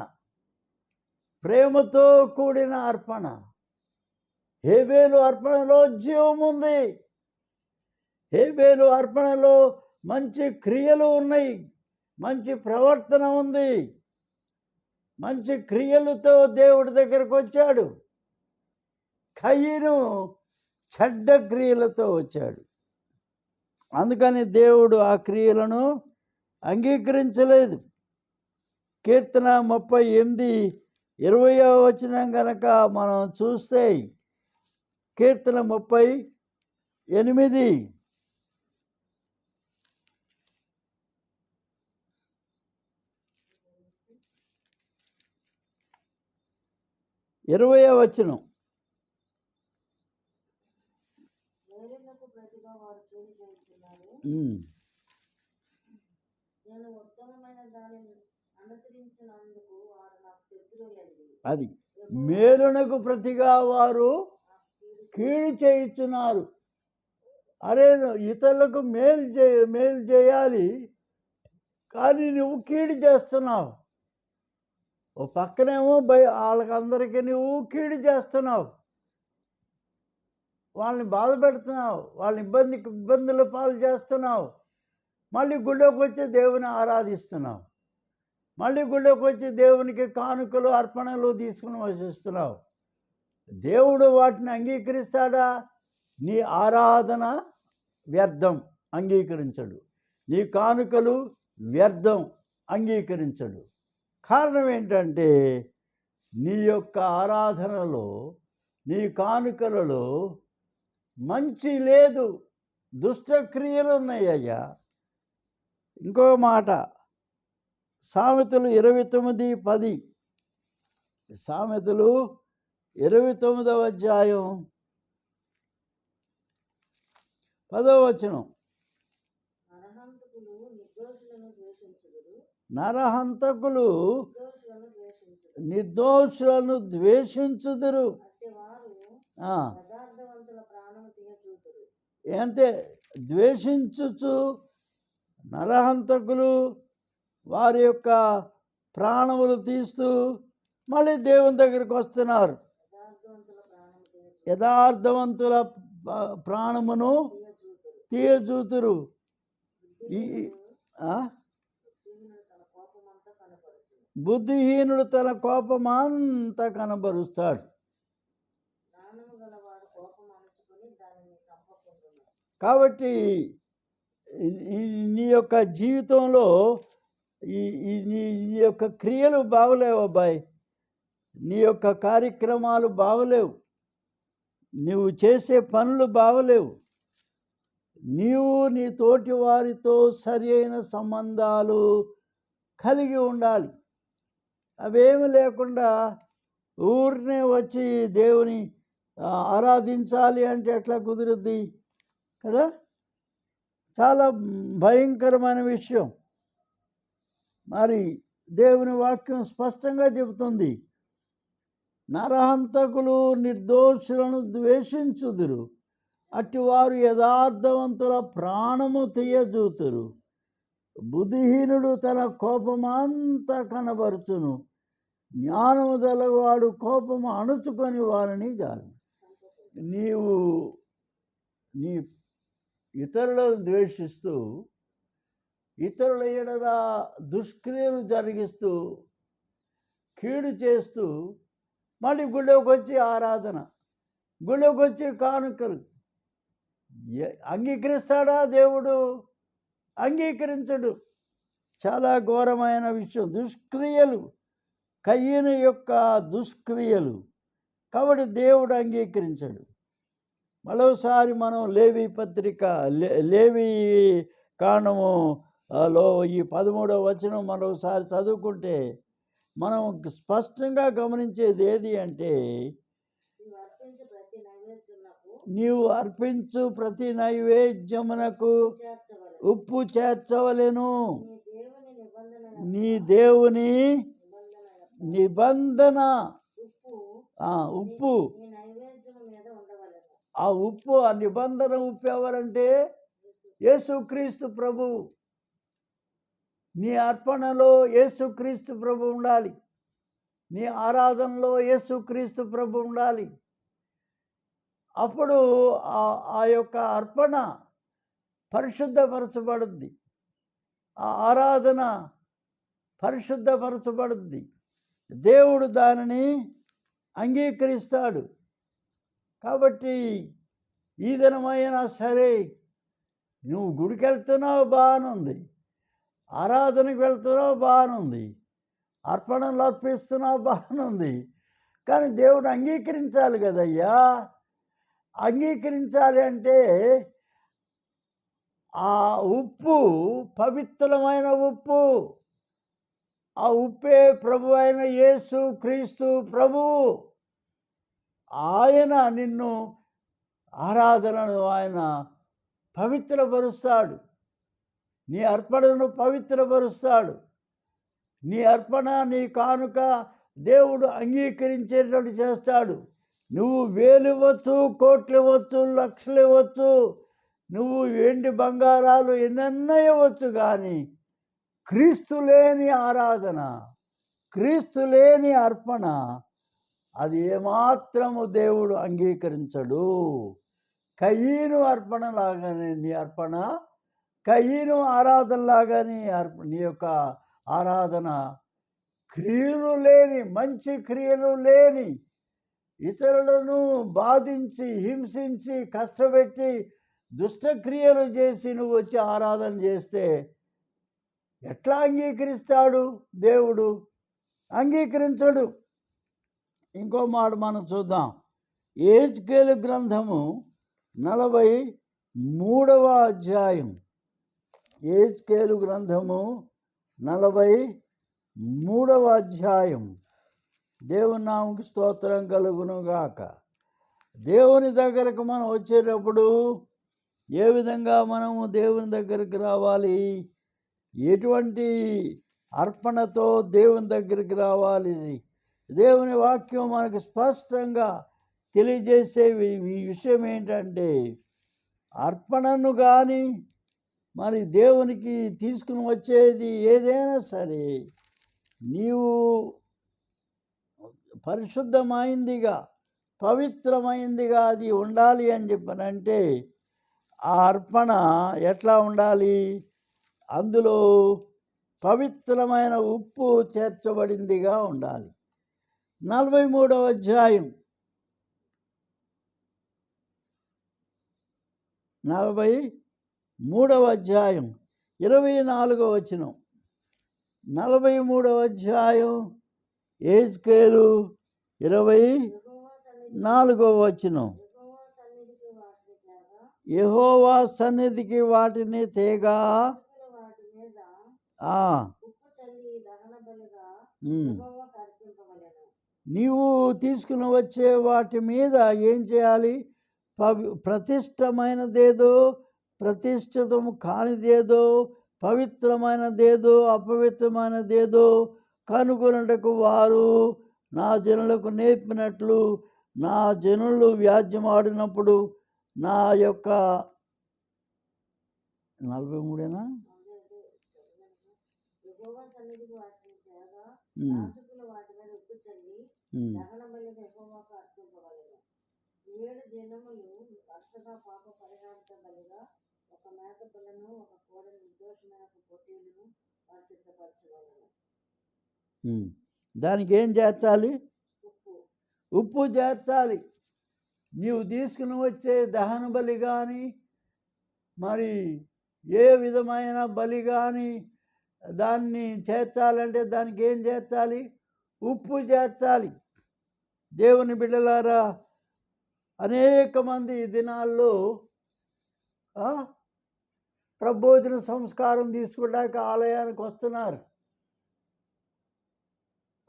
S1: ప్రేమతో కూడిన అర్పణ. హేబేలు అర్పణలో జీవం ఉంది. హేబేలు అర్పణలో మంచి క్రియలు ఉన్నాయి, మంచి ప్రవర్తన ఉంది, మంచి క్రియలతో దేవుడి దగ్గరకు వచ్చాడు. కయీను చెడ్డ క్రియలతో వచ్చాడు. అందుకని దేవుడు ఆ క్రియలను అంగీకరించలేదు. కీర్తన 38:20 వచనం కనుక మనం చూస్తే, కీర్తన 38 20వ వచనం,
S2: నేను ఉత్తమమైన దానిని అనుసరించినందుకు వారు నాకు శత్రువులైరి.
S1: అది మేలునకు ప్రతిగా వారు కీడు చేయుచున్నారు. అరే ఇతరులకు మేలు చేయాలి, కానీ నువ్వు కీడు చేస్తున్నావు. ఓ పక్కనేమో వాళ్ళకందరికీ నువ్వు కీడు చేస్తున్నావు, వాళ్ళని బాధ పెడుతున్నావు, వాళ్ళని ఇబ్బందుల పాలు చేస్తున్నావు. మళ్ళీ గుళ్ళోకి వచ్చి దేవుని ఆరాధిస్తున్నావు, మళ్ళీ గుళ్ళోకి వచ్చి దేవునికి కానుకలు అర్పణలు తీసుకుని వసిస్తున్నావు. దేవుడు వాటిని అంగీకరిస్తాడా? నీ ఆరాధన వ్యర్థం, అంగీకరించడు. నీ కానుకలు వ్యర్థం, అంగీకరించడు. కారణం ఏంటంటే నీ యొక్క ఆరాధనలో, నీ కానుకలలో మంచి లేదు, దుష్టక్రియలు ఉన్నాయ్యా. ఇంకో మాట, సామెతలు 29:10. సామెతలు 29వ అధ్యాయం 10వ వచనం. నరహంతకులు నిర్దోషులను ద్వేషించుదురు. అంటే ద్వేషించుచు నరహంతకులు వారి యొక్క ప్రాణములు తీస్తూ మళ్ళీ దేవుని దగ్గరికి వస్తున్నారు. యథార్థవంతుల ప్రాణమును తీయజూతురు. బుద్ధిహీనుడు తన కోపమంతా కనబరుస్తాడు. కాబట్టి నీ యొక్క జీవితంలో నీ యొక్క క్రియలు బాగలేవు అబ్బాయి, నీ యొక్క కార్యక్రమాలు బాగలేవు, నువ్వు చేసే పనులు బాగలేవు. నీవు నీ తోటి వారితో సరి అయిన సంబంధాలు కలిగి ఉండాలి. అవేమి లేకుండా ఊరినే వచ్చి దేవుని ఆరాధించాలి అంటే ఎట్లా కుదురుద్ది కదా? చాలా భయంకరమైన విషయం. మరి దేవుని వాక్యం స్పష్టంగా చెబుతుంది, నరహంతకులు నిర్దోషులను ద్వేషించుదురు, అట్టివారు యథార్థవంతుల ప్రాణము తీయజూతురు. బుద్ధిహీనుడు తన కోపమంతా కనబరుచును, జ్ఞానము గలవాడు కోపము అణుచుకొని వారిని జారు. నీవు నీ ఇతరులను ద్వేషిస్తూ, ఇతరుల ఎడల దుష్క్రియలు జరిగిస్తూ, కీడు చేస్తూ, మళ్ళీ గుళ్ళోకి వచ్చి ఆరాధన, గుళ్ళోకి వచ్చి కానుకలు అంగీకరిస్తాడా దేవుడు? అంగీకరించడు. చాలా ఘోరమైన విషయం దుష్క్రియలు, కయ్యను యొక్క దుష్క్రియలు. కాబట్టి దేవుడు అంగీకరించడు. మరోసారి మనం లేవి పత్రిక, లేవి కాండములో ఈ 13వ వచనం మరోసారి చదువుకుంటే మనం స్పష్టంగా గమనించేది ఏది అంటే, నీవు అర్పించు ప్రతి నైవేద్యమునకు ఉప్పు చేర్చవలెను. నీ దేవుని నిబంధన ఉప్పు, ఆ ఉప్పు, ఆ నిబంధన ఉప్పు ఎవరంటే యేసుక్రీస్తు ప్రభు. నీ అర్పణలో యేసుక్రీస్తు ప్రభు ఉండాలి, నీ ఆరాధనలో యేసుక్రీస్తు ప్రభు ఉండాలి. అప్పుడు ఆ యొక్క అర్పణ పరిశుద్ధపరచబడుద్ది, ఆ ఆరాధన పరిశుద్ధపరచబడుద్ది. దేవుడు దానిని అంగీకరిస్తాడు. కాబట్టి ఈ దినమైనా సరే నువ్వు గుడికి వెళ్తున్నావు, బాగానుంది, ఆరాధనకు వెళ్తున్నావు, బాగానుంది, అర్పణలు అర్పిస్తున్నావు, బాగానుంది. కానీ దేవుడు అంగీకరించాలి కదయ్యా. అంగీకరించాలి అంటే ఆ ఉప్పు పవిత్రమైన ఉప్పు, ఆ ఉప్పే ప్రభు అయిన యేసు క్రీస్తు ప్రభువు. ఆయన నిన్ను ఆరాధనను ఆయన పవిత్రపరుస్తాడు. నీ అర్పణను పవిత్రపరుస్తాడు. నీ అర్పణ, నీ కానుక దేవుడు అంగీకరించేటట్టు చేస్తాడు. నువ్వు వేలు ఇవ్వచ్చు, కోట్లు ఇవ్వచ్చు, లక్షలు ఇవ్వచ్చు, నువ్వు వెండి బంగారాలు ఎన్నెన్నో ఇవ్వచ్చు, కానీ క్రీస్తు లేని ఆరాధన, క్రీస్తు లేని అర్పణ అది ఏమాత్రము దేవుడు అంగీకరించడు. కయీను అర్పణ లాగానే నీ అర్పణ, కయీను ఆరాధన లాగానే నీ యొక్క ఆరాధన క్రియలు లేని, మంచి క్రియలు లేని, ఇతరులను బాధించి, హింసించి, కష్టపెట్టి, దుష్టక్రియలు చేసి నువ్వు వచ్చి ఆరాధన చేస్తే ఎట్లా అంగీకరిస్తాడు దేవుడు? అంగీకరించడు. ఇంకో మాట మనం చూద్దాం. యెహెజ్కేలు గ్రంథము 43వ అధ్యాయం. యెహెజ్కేలు గ్రంథము 43వ అధ్యాయం. దేవుని నామముకు స్తోత్రం కలుగును గాక. దేవుని దగ్గరకు మనం వచ్చేటప్పుడు ఏ విధంగా మనము దేవుని దగ్గరికి రావాలి, ఎటువంటి అర్పణతో దేవుని దగ్గరికి రావాలి, దేవుని వాక్యం మనకు స్పష్టంగా తెలియజేసే విషయం ఏంటంటే, అర్పణను కానీ మరి దేవునికి తీసుకుని వచ్చేది ఏదైనా సరే నీవు పరిశుద్ధమైందిగా, పవిత్రమైందిగా అది ఉండాలి అని చెప్పనంటే, ఆ అర్పణ ఎట్లా ఉండాలి? అందులో పవిత్రమైన ఉప్పు చేర్చబడిందిగా ఉండాలి. 43వ అధ్యాయం 43వ అధ్యాయం 24వ వచనం. 43వ అధ్యాయం యెహెజ్కేలు 24వ వచనం. యెహోవా సన్నిధికి వాటిని తేగా నీవు తీసుకుని వచ్చే వాటి మీద ఏం చేయాలి? ప్రతిష్టమైనదేదో, ప్రతిష్ఠితము కానిదేదో, పవిత్రమైనదేదో, అపవిత్రమైనదేదో కనుగొనుటకు వారు నా జనులకు నేర్పినట్లు నా జనులు వ్యాజ్యమాడినప్పుడు నా యొక్క 43ఏనా? దానికి ఏం చేర్చాలి? ఉప్పు చేర్చాలి. నీవు తీసుకుని వచ్చే దహన బలి కానీ, మరి ఏ విధమైన బలి కానీ దాన్ని చేర్చాలంటే దానికి ఏం చేర్చాలి? ఉప్పు చేర్చాలి. దేవుని బిడ్డలారా, అనేక మంది ఈ దినాల్లో ప్రభోజన సంస్కారం తీసుకోవడానికి ఆలయానికి వస్తున్నారు.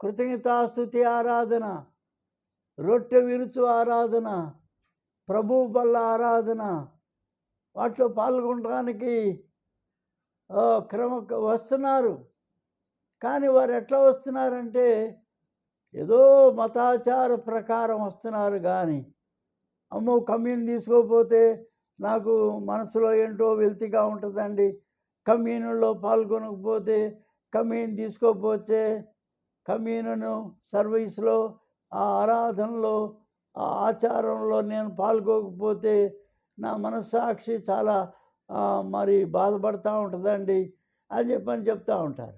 S1: కృతజ్ఞతాస్తుతి ఆరాధన, రొట్టె విరుచు ఆరాధన, ప్రభు బల్ల ఆరాధన, వాటిలో పాల్గొనడానికి వస్తున్నారు. కానీ వారు ఎట్లా వస్తున్నారంటే ఏదో మతాచార ప్రకారం వస్తున్నారు. కానీ అమ్మో కమ్యూన్ తీసుకోకపోతే నాకు మనసులో ఏంటో వెల్తిగా ఉంటుందండి, కమ్యూన్లో పాల్గొనకపోతే, కమ్యూన్ తీసుకోకపోతే, కమ్యూను సర్వీస్లో, ఆ ఆరాధనలో, ఆ ఆచారంలో నేను పాల్గొకపోతే నా మనస్సాక్షి చాలా మరి బాధపడుతూ ఉంటుందండి అని చెప్తూ ఉంటారు.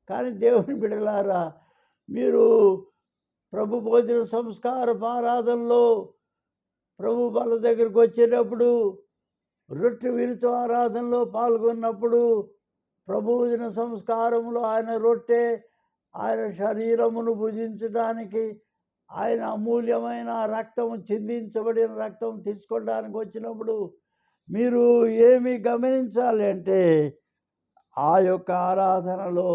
S1: కానీ దేవుని బిడ్డలారా, మీరు ప్రభు భోజన సంస్కార ఆరాధనలో ప్రభు బల దగ్గరికి వచ్చేటప్పుడు, రొట్టె విరుచు ఆరాధనలో పాల్గొన్నప్పుడు, ప్రభుభోజన సంస్కారంలో ఆయన రొట్టె, ఆయన శరీరమును భుజించడానికి, ఆయన అమూల్యమైన రక్తము, చిందించబడిన రక్తం తీసుకోవడానికి వచ్చినప్పుడు మీరు ఏమి గమనించాలి అంటే, ఆ యొక్క ఆరాధనలో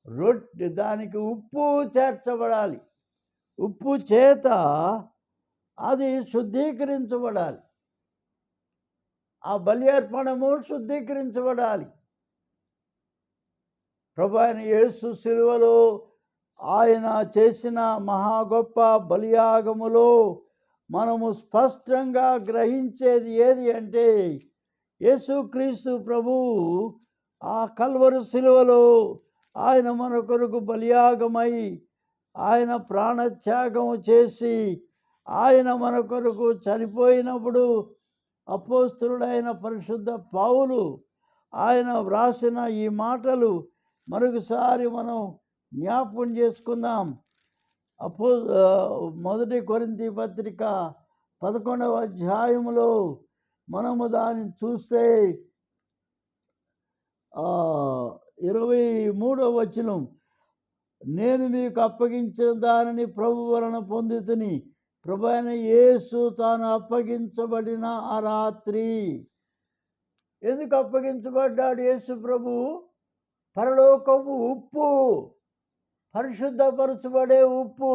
S1: రొట్టె దానికి ఉప్పు చేర్చబడాలి. ఉప్పు చేత అది శుద్ధీకరించబడాలి. ఆ బలి అర్పణము శుద్ధీకరించబడాలి. ప్రభు అయిన యేసు శిలువలో ఆయన చేసిన మహా గొప్ప బలియాగములో మనము స్పష్టంగా గ్రహించేది ఏది అంటే యేసుక్రీస్తు ప్రభువు ఆ కల్వరి శిలువలో ఆయన మన కొరకు బలియాగమై ఆయన ప్రాణత్యాగము చేసి ఆయన మన కొరకు చనిపోయినప్పుడు అపోస్తలుడైన పరిశుద్ధ పౌలు ఆయన వ్రాసిన ఈ మాటలు మరొకసారి మనం జ్ఞాపకం చేసుకుందాం. మొదటి కొరింథీ పత్రిక 11వ అధ్యాయంలో మనము దాన్ని చూస్తే 23వ వచనం, నేను మీకు అప్పగించిన దానిని ప్రభు వలన పొందితిని, ప్రభు అయిన యేసు తాను అప్పగించబడిన ఆ రాత్రి. ఎందుకు అప్పగించబడ్డాడు యేసు ప్రభు? పరలోకపు ఉప్పు, పరిశుద్ధపరచబడే ఉప్పు.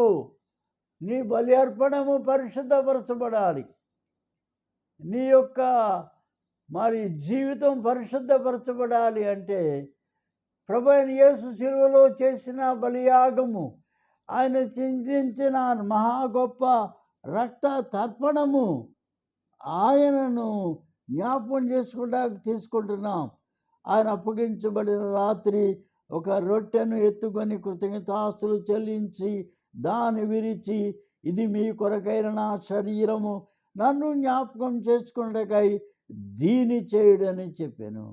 S1: నీ బలి అర్పణము పరిశుద్ధపరచబడాలి, నీ యొక్క మరి జీవితం పరిశుద్ధపరచబడాలి అంటే ప్రభు అయిన యేసు శిలువలో చేసిన బలియాగము, ఆయన చిందించిన మహా గొప్ప రక్త తర్పణము, ఆయనను జ్ఞాపకం చేసుకుంటానికి తీసుకుంటున్నాం. ఆయన అప్పగించబడిన రాత్రి ఒక రొట్టెను ఎత్తుకొని కృతజ్ఞతాస్తులు చెల్లించి దాన్ని విరిచి, ఇది మీ కొరకైన నా శరీరము, నన్ను జ్ఞాపకం చేసుకున్నకై దీని చేయుడని చెప్పాను.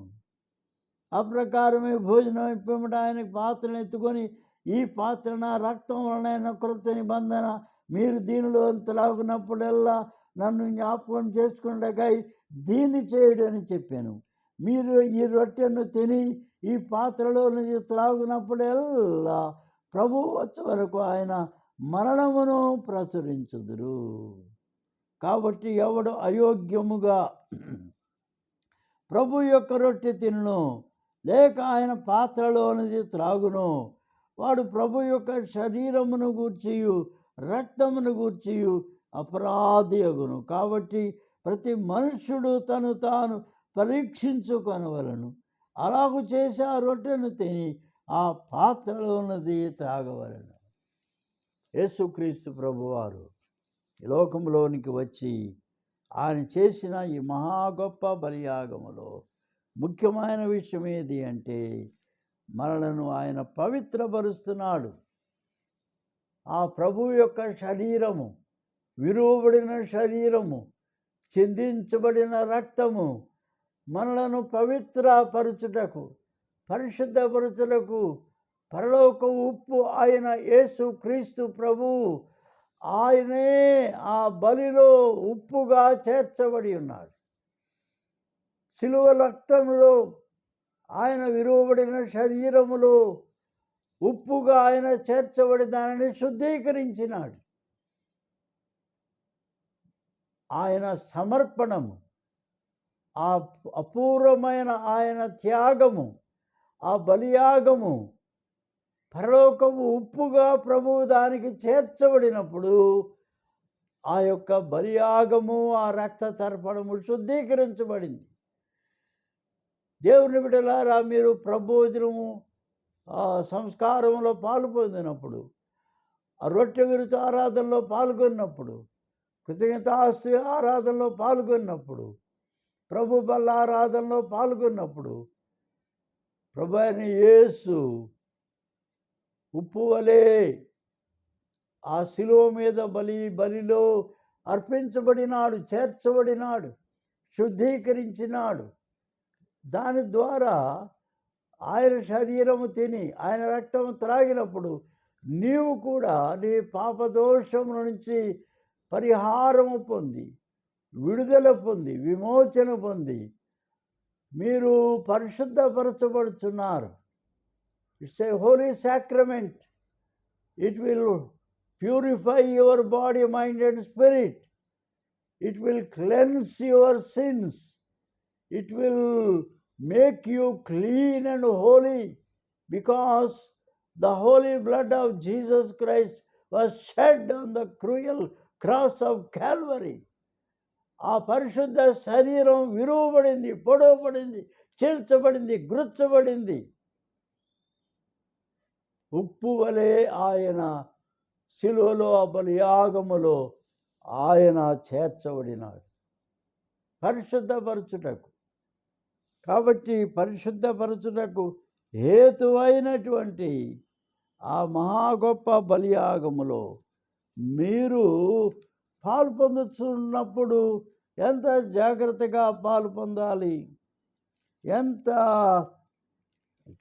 S1: ఆ ప్రకారమే భోజనం ఇప్పమట ఆయన పాత్రను ఎత్తుకొని, ఈ పాత్ర నా రక్తం వలన కృత నిబంధన, మీరు దీనిలో త్రాగునప్పుడల్లా నన్ను జ్ఞాపకం చేసుకున్నకై దీన్ని చేయుడని చెప్పాను. మీరు ఈ రొట్టెను తిని ఈ పాత్రలో నుంచి త్రాగునప్పుడల్లా ప్రభు వచ్చే వరకు ఆయన మరణమును ప్రచురించుదురు. కాబట్టి ఎవడు అయోగ్యముగా ప్రభు యొక్క రొట్టె తినును లేక ఆయన పాత్రలోనిది త్రాగును, వాడు ప్రభు యొక్క శరీరమును గూర్చియు రక్తమును గూర్చియు అపరాధి అగును. కాబట్టి ప్రతి మనుష్యుడు తను తాను పరీక్షించుకొనవలను, అలాగు చేసి ఆ రొట్టెను తిని ఆ పాత్రలోనిది త్రాగవలను. యేసుక్రీస్తు ప్రభువారు ఈ లోకంలోనికి వచ్చి ఆయన చేసిన ఈ మహా గొప్ప బలియాగములో ముఖ్యమైన విషయం ఏది అంటే మనలను ఆయన పవిత్రపరుస్తున్నాడు. ఆ ప్రభు యొక్క శరీరము, విరువబడిన శరీరము, చిందించబడిన రక్తము మనలను పవిత్రపరచుటకు, పరిశుద్ధపరచుటకు పరలోక ఉప్పు ఆయన యేసు క్రీస్తు ప్రభువు, ఆయనే ఆ బలిలో ఉప్పుగా చేర్చబడి ఉన్నాడు. శిలువ రక్తములో ఆయన విరువబడిన శరీరములో ఉప్పుగా ఆయన చేర్చబడి దానిని శుద్ధీకరించినాడు. ఆయన సమర్పణము, ఆ అపూర్వమైన ఆయన త్యాగము, ఆ బలియాగము పరలోకము ఉప్పుగా ప్రభువు దానికి చేర్చబడినప్పుడు ఆ యొక్క బలియాగము, ఆ రక్త తర్పణము శుద్ధీకరించబడింది. దేవుని బిడ్డలారా, మీరు ప్రభోజనము సంస్కారంలో పాలు పొందినప్పుడు, ఆ రొట్టె విరుచు ఆరాధనలో పాల్గొన్నప్పుడు, కృతజ్ఞతాస్తు ఆరాధనలో పాల్గొన్నప్పుడు, ప్రభు బల్ల ఆరాధనలో పాల్గొన్నప్పుడు ప్రభు అయిన యేసు ఉప్పు వలె ఆ శిలువ మీద బలిలో అర్పించబడినాడు, చేర్చబడినాడు, శుద్ధీకరించినాడు. దాని ద్వారా ఆయన శరీరము తిని ఆయన రక్తము త్రాగినప్పుడు నీవు కూడా నీ పాపదోషము నుంచి పరిహారము పొంది, విడుదల పొంది, విమోచన పొంది మీరు పరిశుద్ధపరచబడుతున్నారు. It's a holy sacrament. It will purify your body, mind and spirit. It will cleanse your sins. It will make you clean and holy, because the holy blood of Jesus Christ was shed on the cruel cross of Calvary. ఆ పరిశుద్ధ శరీరం విరువబడింది, పొడవబడింది, చీల్చబడింది, గుర్చబడింది. ఉప్పు వలె ఆయన శిలువలో ఆ బలియాగములో ఆయన చేర్చబడినాడు పరిశుద్ధపరచుటకు. కాబట్టి పరిశుద్ధపరచుటకు హేతువైనటువంటి ఆ మహా గొప్ప బలియాగములో మీరు పాలు పొందుతున్నప్పుడు ఎంత జాగ్రత్తగా పాలు పొందాలి, ఎంత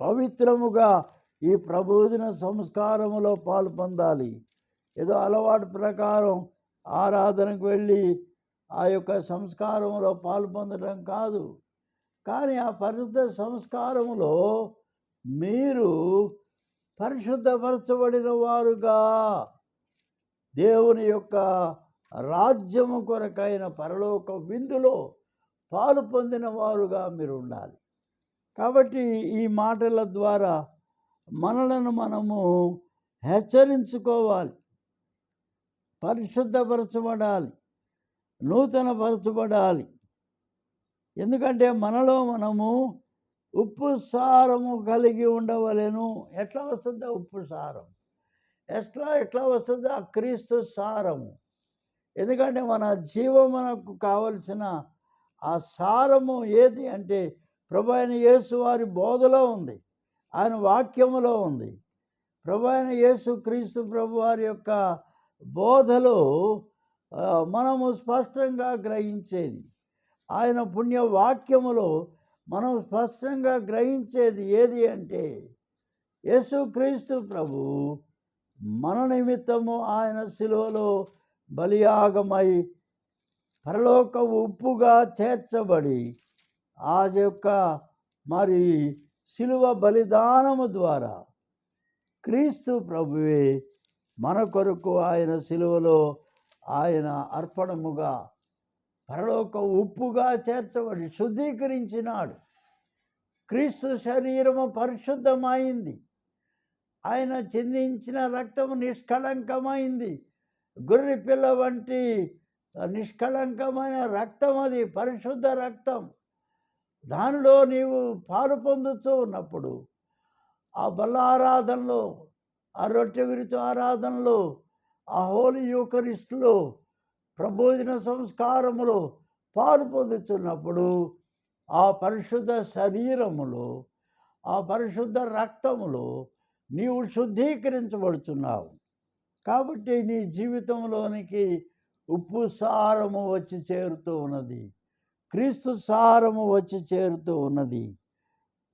S1: పవిత్రముగా ఈ ప్రబోధన సంస్కారములో పాలు పొందాలి. ఏదో అలవాటు ప్రకారం ఆరాధనకు వెళ్ళి ఆ యొక్క సంస్కారంలో పాలు పొందడం కాదు, కానీ ఆ పరిశుద్ధ సంస్కారములో మీరు పరిశుద్ధపరచబడిన వారుగా దేవుని యొక్క రాజ్యము కొరకైన పరలోక విందులో పాలు పొందిన వారుగా మీరు ఉండాలి. కాబట్టి ఈ మాటల ద్వారా మనలను మనము హెచ్చరించుకోవాలి, పరిశుద్ధపరచబడాలి, నూతనపరచబడాలి. ఎందుకంటే మనలో మనము ఉప్పు సారము కలిగి ఉండవలెను. ఎట్లా వస్తుందా ఉప్పు సారం? ఎట్లా వస్తుందా క్రీస్తు సారము? ఎందుకంటే మన జీవమునకు కావలసిన ఆ సారము ఏది అంటే ప్రభు అయిన యేసు వారి బోధలో ఉంది, ఆయన వాక్యములో ఉంది. ప్రభు అయిన యేసు క్రీస్తు ప్రభు వారి యొక్క బోధలో మనము స్పష్టంగా గ్రహించేది, ఆయన పుణ్య వాక్యములో మనం స్పష్టంగా గ్రహించేది ఏది అంటే యేసుక్రీస్తు ప్రభు మన నిమిత్తము ఆయన శిలువలో బలియాగమై పరలోక ఉప్పుగా చేర్చబడి ఆ యొక్క మరి శిలువ బలిదానము ద్వారా క్రీస్తు ప్రభువే మన కొరకు ఆయన శిలువలో ఆయన అర్పణముగా పరలోక ఉప్పుగా చేర్చబడి శుద్ధీకరించినాడు. క్రీస్తు శరీరము పరిశుద్ధమైంది, ఆయన చిందించిన రక్తము నిష్కళంకమైంది. గొర్రె పిల్ల వంటి నిష్కళంకమైన రక్తం, అది పరిశుద్ధ రక్తం. దానిలో నీవు పాలు పొందుతూ ఉన్నప్పుడు ఆ బల్ల ఆరాధనలో, ఆ రొట్టె విరుచు ఆరాధనలో, ఆ హోలీ యూకరిస్టులో, ప్రబోధన సంస్కారములో పాలు పొందుతున్నప్పుడు ఆ పరిశుద్ధ శరీరములో, ఆ పరిశుద్ధ రక్తములో నీవు శుద్ధీకరించబడుతున్నావు. కాబట్టి నీ జీవితంలోనికి ఉప్పు సారము వచ్చి చేరుతూ ఉన్నది, క్రీస్తు సారము వచ్చి చేరుతూ ఉన్నది.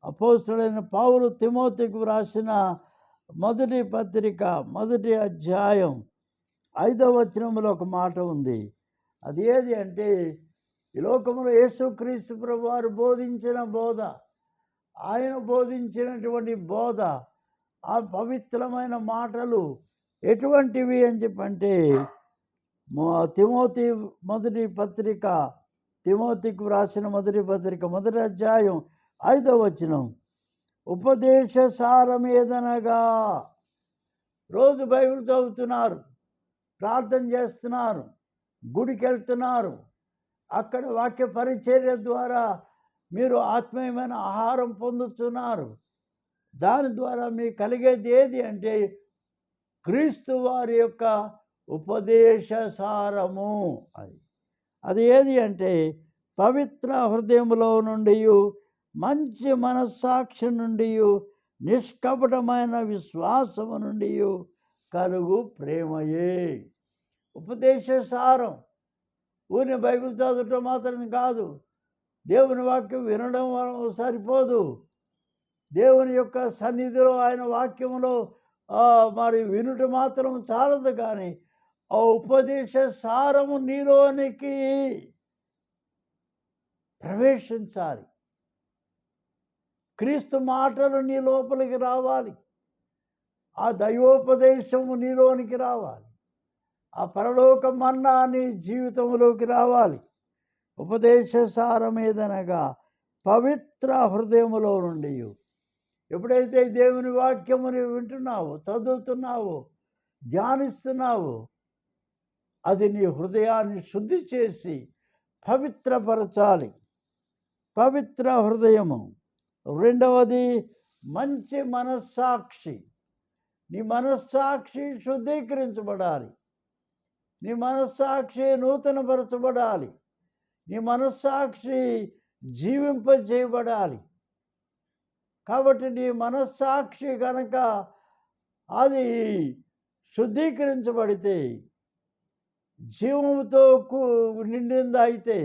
S1: అపోస్తలుడైన పౌలు తిమోతికి వ్రాసిన మొదటి పత్రిక 1వ అధ్యాయం 5వ వచనములో ఒక మాట ఉంది. అది ఏది అంటే ఈ లోకములో యేసుక్రీస్తు ప్రభు వారు బోధించిన బోధ, ఆయన బోధించినటువంటి బోధ, ఆ పవిత్రమైన మాటలు ఎటువంటివి అని చెప్పంటే తిమోతి మొదటి పత్రిక, తిమోతికి వ్రాసిన మొదటి పత్రిక 1వ అధ్యాయం 5వ వచనం, ఉపదేశ సారం ఏదనగా, రోజు బైబిల్ చదువుతున్నారు, ప్రార్థన చేస్తున్నారు, గుడికి వెళ్తున్నారు, అక్కడ వాక్య పరిచర్య ద్వారా మీరు ఆత్మీయమైన ఆహారం పొందుతున్నారు. దాని ద్వారా మీకు కలిగేది ఏది అంటే క్రీస్తు వారి యొక్క ఉపదేశ సారము. అది ఏది అంటే పవిత్ర హృదయములో నుండి, మంచి మనస్సాక్షి నుండి, నిష్కపటమైన విశ్వాసము నుండి కలుగు ప్రేమయే ఉపదేశ సారం. ఊరిని బైబిల్ చదవటం మాత్రం కాదు, దేవుని వాక్యం వినడం సరిపోదు. దేవుని యొక్క సన్నిధిలో ఆయన వాక్యములో మరి వినుట మాత్రం చాలదు, కానీ ఆ ఉపదేశ సారము నీలోనికి ప్రవేశించాలి. క్రీస్తు మాటలు నీ లోపలికి రావాలి, ఆ దైవోపదేశము నీలోనికి రావాలి, ఆ పరలోక మన్నా నీ జీవితంలోకి రావాలి. ఉపదేశ సారం ఏదనగా పవిత్ర హృదయములో నుండి. ఎప్పుడైతే దేవుని వాక్యముని వింటున్నావో, చదువుతున్నావో, ధ్యానిస్తున్నావో, అది నీ హృదయాన్ని శుద్ధి చేసి పవిత్రపరచాలి. పవిత్ర హృదయము. రెండవది మంచి మనస్సాక్షి. నీ మనస్సాక్షి శుద్ధీకరించబడాలి. నీ మనస్సాక్షి నూతనపరచబడాలి. నీ మనస్సాక్షి జీవింపజేయబడాలి. కాబట్టి నీ మనస్సాక్షి కనుక అది శుద్ధీకరించబడితే, జీవంతో నిండింది అయితే,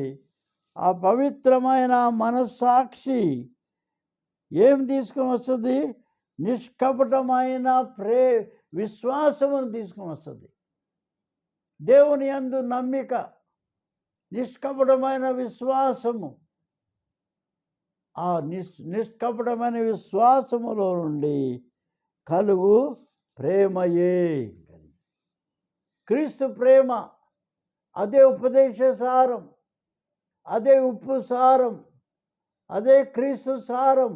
S1: ఆ పవిత్రమైన మనస్సాక్షి ఏం తీసుకొని వస్తుంది? నిష్కపటమైన విశ్వాసమును తీసుకొని వస్తుంది. దేవుని యందు నమ్మిక, నిష్కపటమైన విశ్వాసము. ఆ నిష్కపటమైన విశ్వాసములో నుండి కలుగు ప్రేమయే. క్రీస్తు ప్రేమ, అదే ఉపదేశ సారం, అదే ఉప్పు సారం, అదే క్రీస్తు సారం.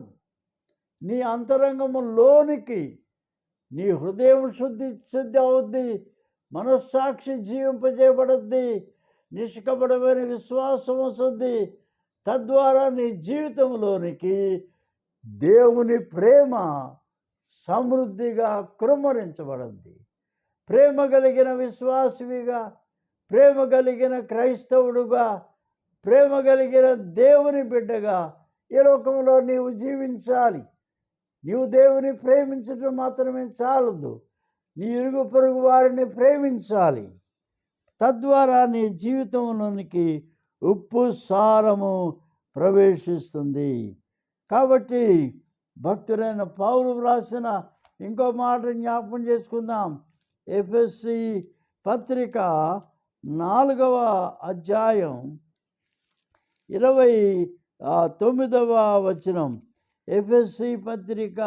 S1: నీ అంతరంగములోనికి నీ హృదయం శుద్ధి అవుద్ది, మనస్సాక్షి జీవింపజేయబడుద్ది, నిష్కపటమైన విశ్వాసం వస్తుంది. తద్వారా నీ జీవితంలోనికి దేవుని ప్రేమ సమృద్ధిగా కృమ్మరించబడుద్ది. ప్రేమ కలిగిన విశ్వాసివిగా, ప్రేమ కలిగిన క్రైస్తవుడుగా, ప్రేమ కలిగిన దేవుని బిడ్డగా ఈ లోకంలో నీవు జీవించాలి. నీవు దేవుని ప్రేమించడం మాత్రమే చాలదు, నీ ఇరుగు పొరుగు వారిని ప్రేమించాలి. తద్వారా నీ జీవితంలోనికి ఉప్పు సారము ప్రవేశిస్తుంది. కాబట్టి భక్తుడైన పౌలు వ్రాసిన ఇంకో మాట జ్ఞాపకం చేసుకుందాం. ఎఫెసీ పత్రిక 4వ అధ్యాయం 29వ వచనం. ఎఫెసీ పత్రిక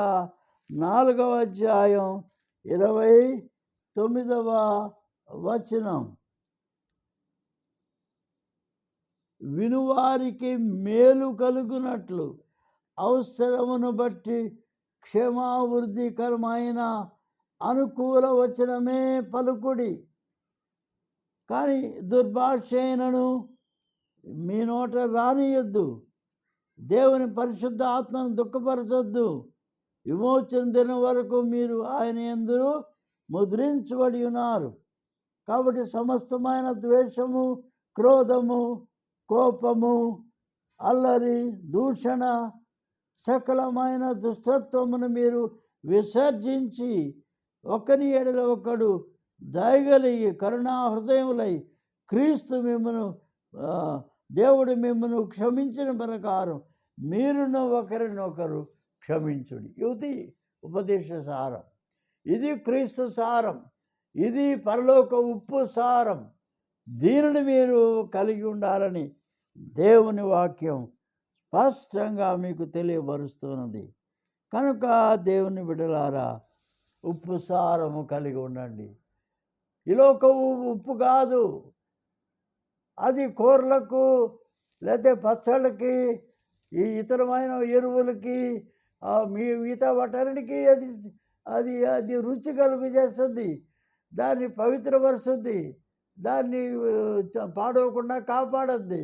S1: 4వ అధ్యాయం 29వ వచనం. వినువారికి మేలు కలుగునట్లు అవసరమును బట్టి క్షేమావృద్ధికరమైన అనుకూల వచనమే పలుకుడి. కానీ దుర్భాషైనను మీ నోట రానియొద్దు. దేవుని పరిశుద్ధ ఆత్మను దుఃఖపరచొద్దు. విమోచన దినం వరకు మీరు ఆయన యందు ముద్రించబడి ఉన్నారు. కాబట్టి సమస్తమైన ద్వేషము, క్రోధము, కోపము, అల్లరి, దూషణ, సకలమైన దుష్టత్వమును మీరు విసర్జించి ఒకని ఎడల ఒకడు దయగలిగి కరుణా హృదయములై క్రీస్తు దేవుడు మిమ్మను క్షమించిన ప్రకారం మీరును ఒకరినొకరు క్షమించుడి. ఇది ఉపదేశ సారం, ఇది క్రీస్తు సారం, ఇది పరలోక ఉప్పు సారం. దీనిని మీరు కలిగి ఉండాలని దేవుని వాక్యం స్పష్టంగా మీకు తెలియపరుస్తున్నది. కనుక దేవుని బిడ్డలారా, ఉప్పు సారము కలిగి ఉండండి. ఈ లోకము ఉప్పు కాదు, అది కూరలకు లేకపోతే పచ్చళ్ళకి, ఈ ఇతరమైన ఎరువులకి, మిగతా వాటన్నిటికీ అది అది అది రుచి కలుగు చేస్తుంది, దాన్ని పవిత్రపరుస్తుంది, దాన్ని పాడవకుండా కాపాడద్ది.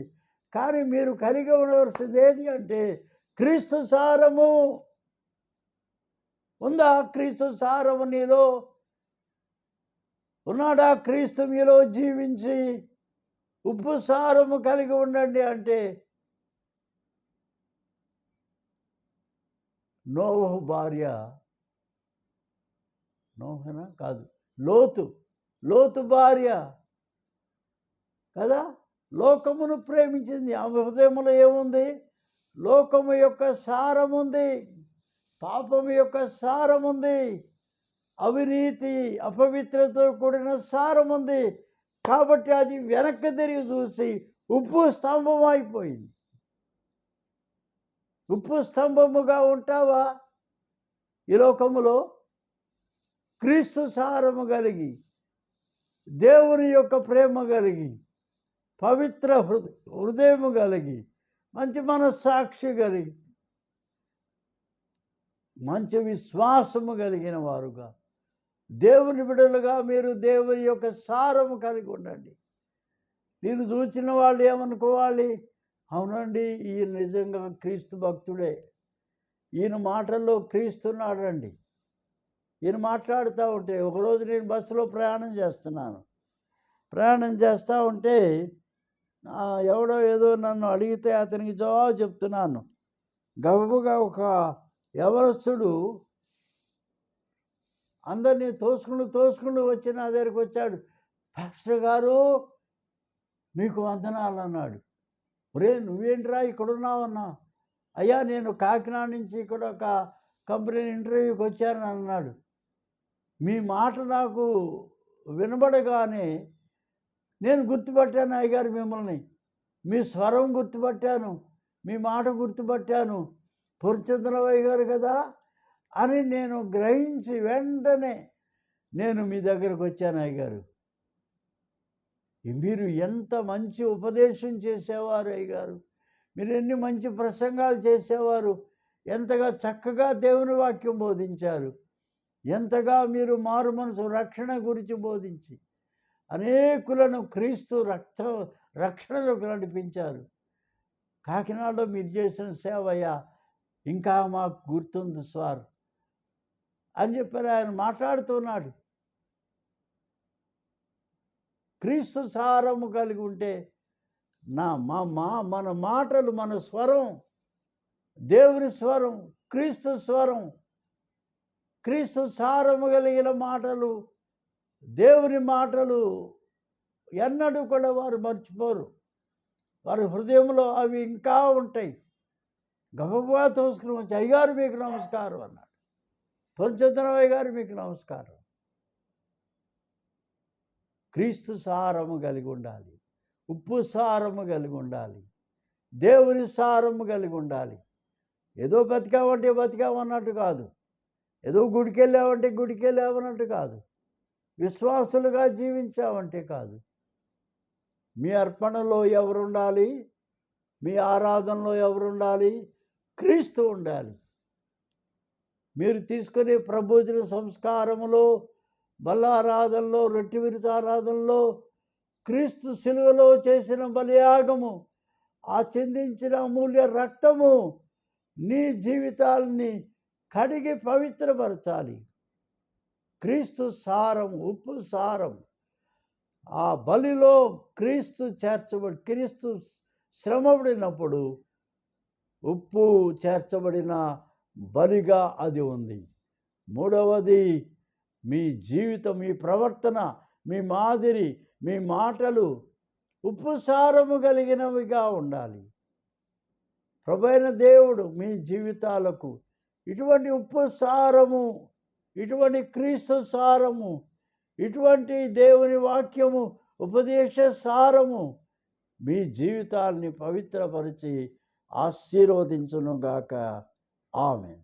S1: కానీ మీరు కలిగి ఉండవలసింది ఏది అంటే క్రీస్తు సారము. ఉందా క్రీస్తు సారము నీలో? ఉన్నాడా క్రీస్తు మీలో జీవించి? ఉప్పు సారము కలిగి ఉండండి అంటే నోవహు భార్య, నోహనా కాదు, లోతు భార్య కదా, లోకమును ప్రేమించింది. ఆమె హృదయంలో ఏముంది? లోకము యొక్క సారం ఉంది, పాపము యొక్క సారం ఉంది, అవినీతి, అపవిత్రతతో కూడిన సారం ఉంది. కాబట్టి అది వెనక్కి తిరిగి చూసి ఉప్పు స్తంభం అయిపోయింది. ఉప్పు స్తంభముగా ఉంటావా ఈ లోకములో? క్రీస్తు సారము కలిగి, దేవుని యొక్క ప్రేమ కలిగి, పవిత్ర హృదయము కలిగి, మంచి మనస్సాక్షి కలిగి, మంచి విశ్వాసము కలిగిన వారుగా, దేవుని బిడ్డలుగా మీరు దేవుని యొక్క సారము కలిగి ఉండండి. నేను చూసిన వాళ్ళు ఏమనుకోవాలి? అవునండి, ఈయన నిజంగా క్రీస్తు భక్తుడే, ఈయన మాటల్లో క్రీస్తున్నాడండి. ఈయన మాట్లాడుతూ ఉంటే, ఒకరోజు నేను బస్సులో ప్రయాణం చేస్తూ ఉంటే ఎవడో ఏదో నన్ను అడిగితే అతనికి జవాబు చెప్తున్నాను. గబగబా ఒక యవనస్తుడు అందరినీ తోసుకుంటూ వచ్చి నా దగ్గరికి వచ్చాడు. పాస్టర్ గారు మీకు వందనాలు అన్నాడు. ఒరే నువ్వేంట్రా ఇక్కడున్నావన్నా? అయ్యా నేను కాకినాడ నుంచి ఇక్కడ ఒక కంపెనీ ఇంటర్వ్యూకి వచ్చాను అన్నాడు. మీ మాట నాకు వినబడగానే నేను గుర్తుపట్టాను అయ్యగారు మిమ్మల్ని, మీ స్వరం గుర్తుపట్టాను, మీ మాట గుర్తుపట్టాను, పూర్ణచంద్రరావు గారు కదా అని నేను గ్రహించి వెంటనే నేను మీ దగ్గరకు వచ్చాను అయ్యగారు. మీరు ఎంత మంచి ఉపదేశం చేసేవారు అయ్యగారు, మీరు ఎన్ని మంచి ప్రసంగాలు చేసేవారు, ఎంతగా చక్కగా దేవుని వాక్యం బోధించారు, ఎంతగా మీరు మారు మనసు రక్షణ గురించి బోధించి అనేకులను క్రీస్తు రక్షణలోకి నడిపించారు. కాకినాడలో మీరు చేసిన సేవయ్య ఇంకా మాకు గుర్తుంది సార్ అని చెప్పారు. ఆయన మాట్లాడుతున్నాడు. క్రీస్తు సారము కలిగి ఉంటే మన మాటలు, మన స్వరం దేవుని స్వరం, క్రీస్తు స్వరం, క్రీస్తు సారము కలిగిన మాటలు, దేవుని మాటలు ఎన్నడూ కూడా వారు మర్చిపోరు. వారి హృదయంలో అవి ఇంకా ఉంటాయి. గబగబా తోసుకుని వచ్చి అయ్యగారు మీకు నమస్కారం అన్నాడు. పూర్ణచంద్రరావు గారు మీకు నమస్కారం. క్రీస్తు సారము కలిగి ఉండాలి, ఉప్పు సారము కలిగి ఉండాలి, దేవుని సారము కలిగి ఉండాలి. ఏదో బతికామంటే బతికామన్నట్టు కాదు, ఏదో గుడికి వెళ్ళామన్నట్టు కాదు, విశ్వాసులుగా జీవించామంటే కాదు. మీ అర్పణలో ఎవరుండాలి? మీ ఆరాధనలో ఎవరుండాలి? క్రీస్తు ఉండాలి. మీరు తీసుకునే ప్రభోజన సంస్కారములో, బలారాధనలో, రొట్టె విరుత ఆరాధనలో క్రీస్తు శిలువలో చేసిన బలియాగము, ఆ చెందించిన అమూల్య రక్తము నీ జీవితాలని కడిగి పవిత్రపరచాలి. క్రీస్తు సారం, ఉప్పు సారం. ఆ బలిలో క్రీస్తు శ్రమపడినప్పుడు ఉప్పు చేర్చబడిన బలిగా అది ఉంది. మూడవది, మీ జీవితం, మీ ప్రవర్తన, మీ మాదిరి, మీ మాటలు ఉప్పు సారము కలిగినవిగా ఉండాలి. ప్రభువైన దేవుడు మీ జీవితాలకు ఇటువంటి ఉప్పు సారము, ఇటువంటి క్రీస్తు సారము, ఇటువంటి దేవుని వాక్యము, ఉపదేశ సారము మీ జీవితాల్ని పవిత్రపరిచి ఆశీర్వదించునుగాక. ఆమేన్.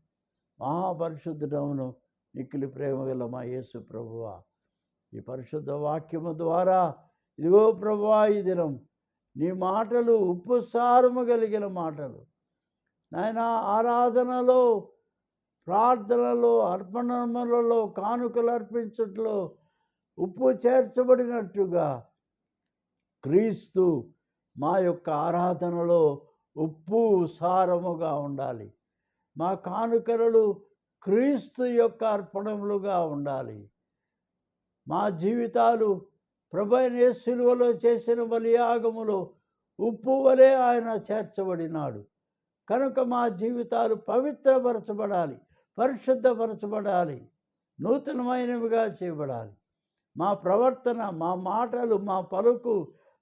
S1: మహాపరిశుద్ధుడవును మిక్కిలి ప్రేమ గల మా యేసు ప్రభువా, ఈ పరిశుద్ధ వాక్యము ద్వారా ఇదిగో ప్రభువా, ఈ దినం నీ మాటలు ఉప్పు సారము కలిగిన మాటలు నాయన, ఆరాధనలో, ప్రార్థనలో, అర్పణములలో, కానుకలు అర్పించట్లో ఉప్పు చేర్చబడినట్టుగా క్రీస్తు మా యొక్క ఆరాధనలో ఉప్పు సారముగా ఉండాలి. మా కానుకలు క్రీస్తు యొక్క అర్పణములుగా ఉండాలి. మా జీవితాలు ప్రభువైన యేసు శిలువలో చేసిన బలియాగములో ఉప్పు వలె ఆయన చేర్చబడినాడు కనుక మా జీవితాలు పవిత్రపరచబడాలి, పరిశుద్ధపరచబడాలి, నూతనమైనవిగా చేయబడాలి. మా ప్రవర్తన, మా మాటలు, మా పలుకు,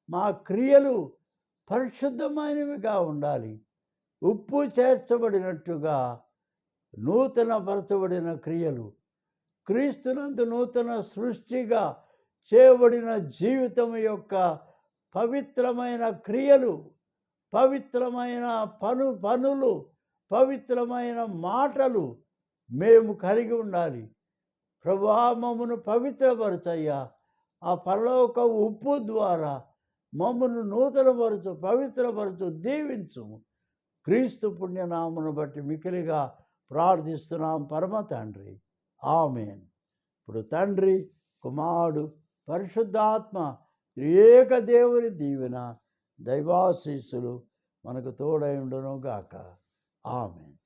S1: మా క్రియలు పరిశుద్ధమైనవిగా ఉండాలి. ఉప్పు చేర్చబడినట్టుగా నూతనపరచబడిన క్రియలు, క్రీస్తునందు నూతన సృష్టిగా చేయబడిన జీవితం యొక్క పవిత్రమైన క్రియలు, పవిత్రమైన పనులు, పవిత్రమైన మాటలు మేము కలిగి ఉండాలి. ప్రభువా, మమ్మను పవిత్రపరచయ్యా. ఆ పరలోక ఉప్పు ద్వారా మమ్మను నూతనపరచు, పవిత్రపరచు, దీవించుము. క్రీస్తు పుణ్యనామను బట్టి మికిలిగా ప్రార్థిస్తున్నాం పరమ తండ్రి. ఆమేన్. ఇప్పుడు తండ్రి, కుమారుడు, పరిశుద్ధాత్మ ఏక దేవుని దీవెన, దైవాశీస్సులు మనకు తోడై ఉండును గాక. ఆమేన్.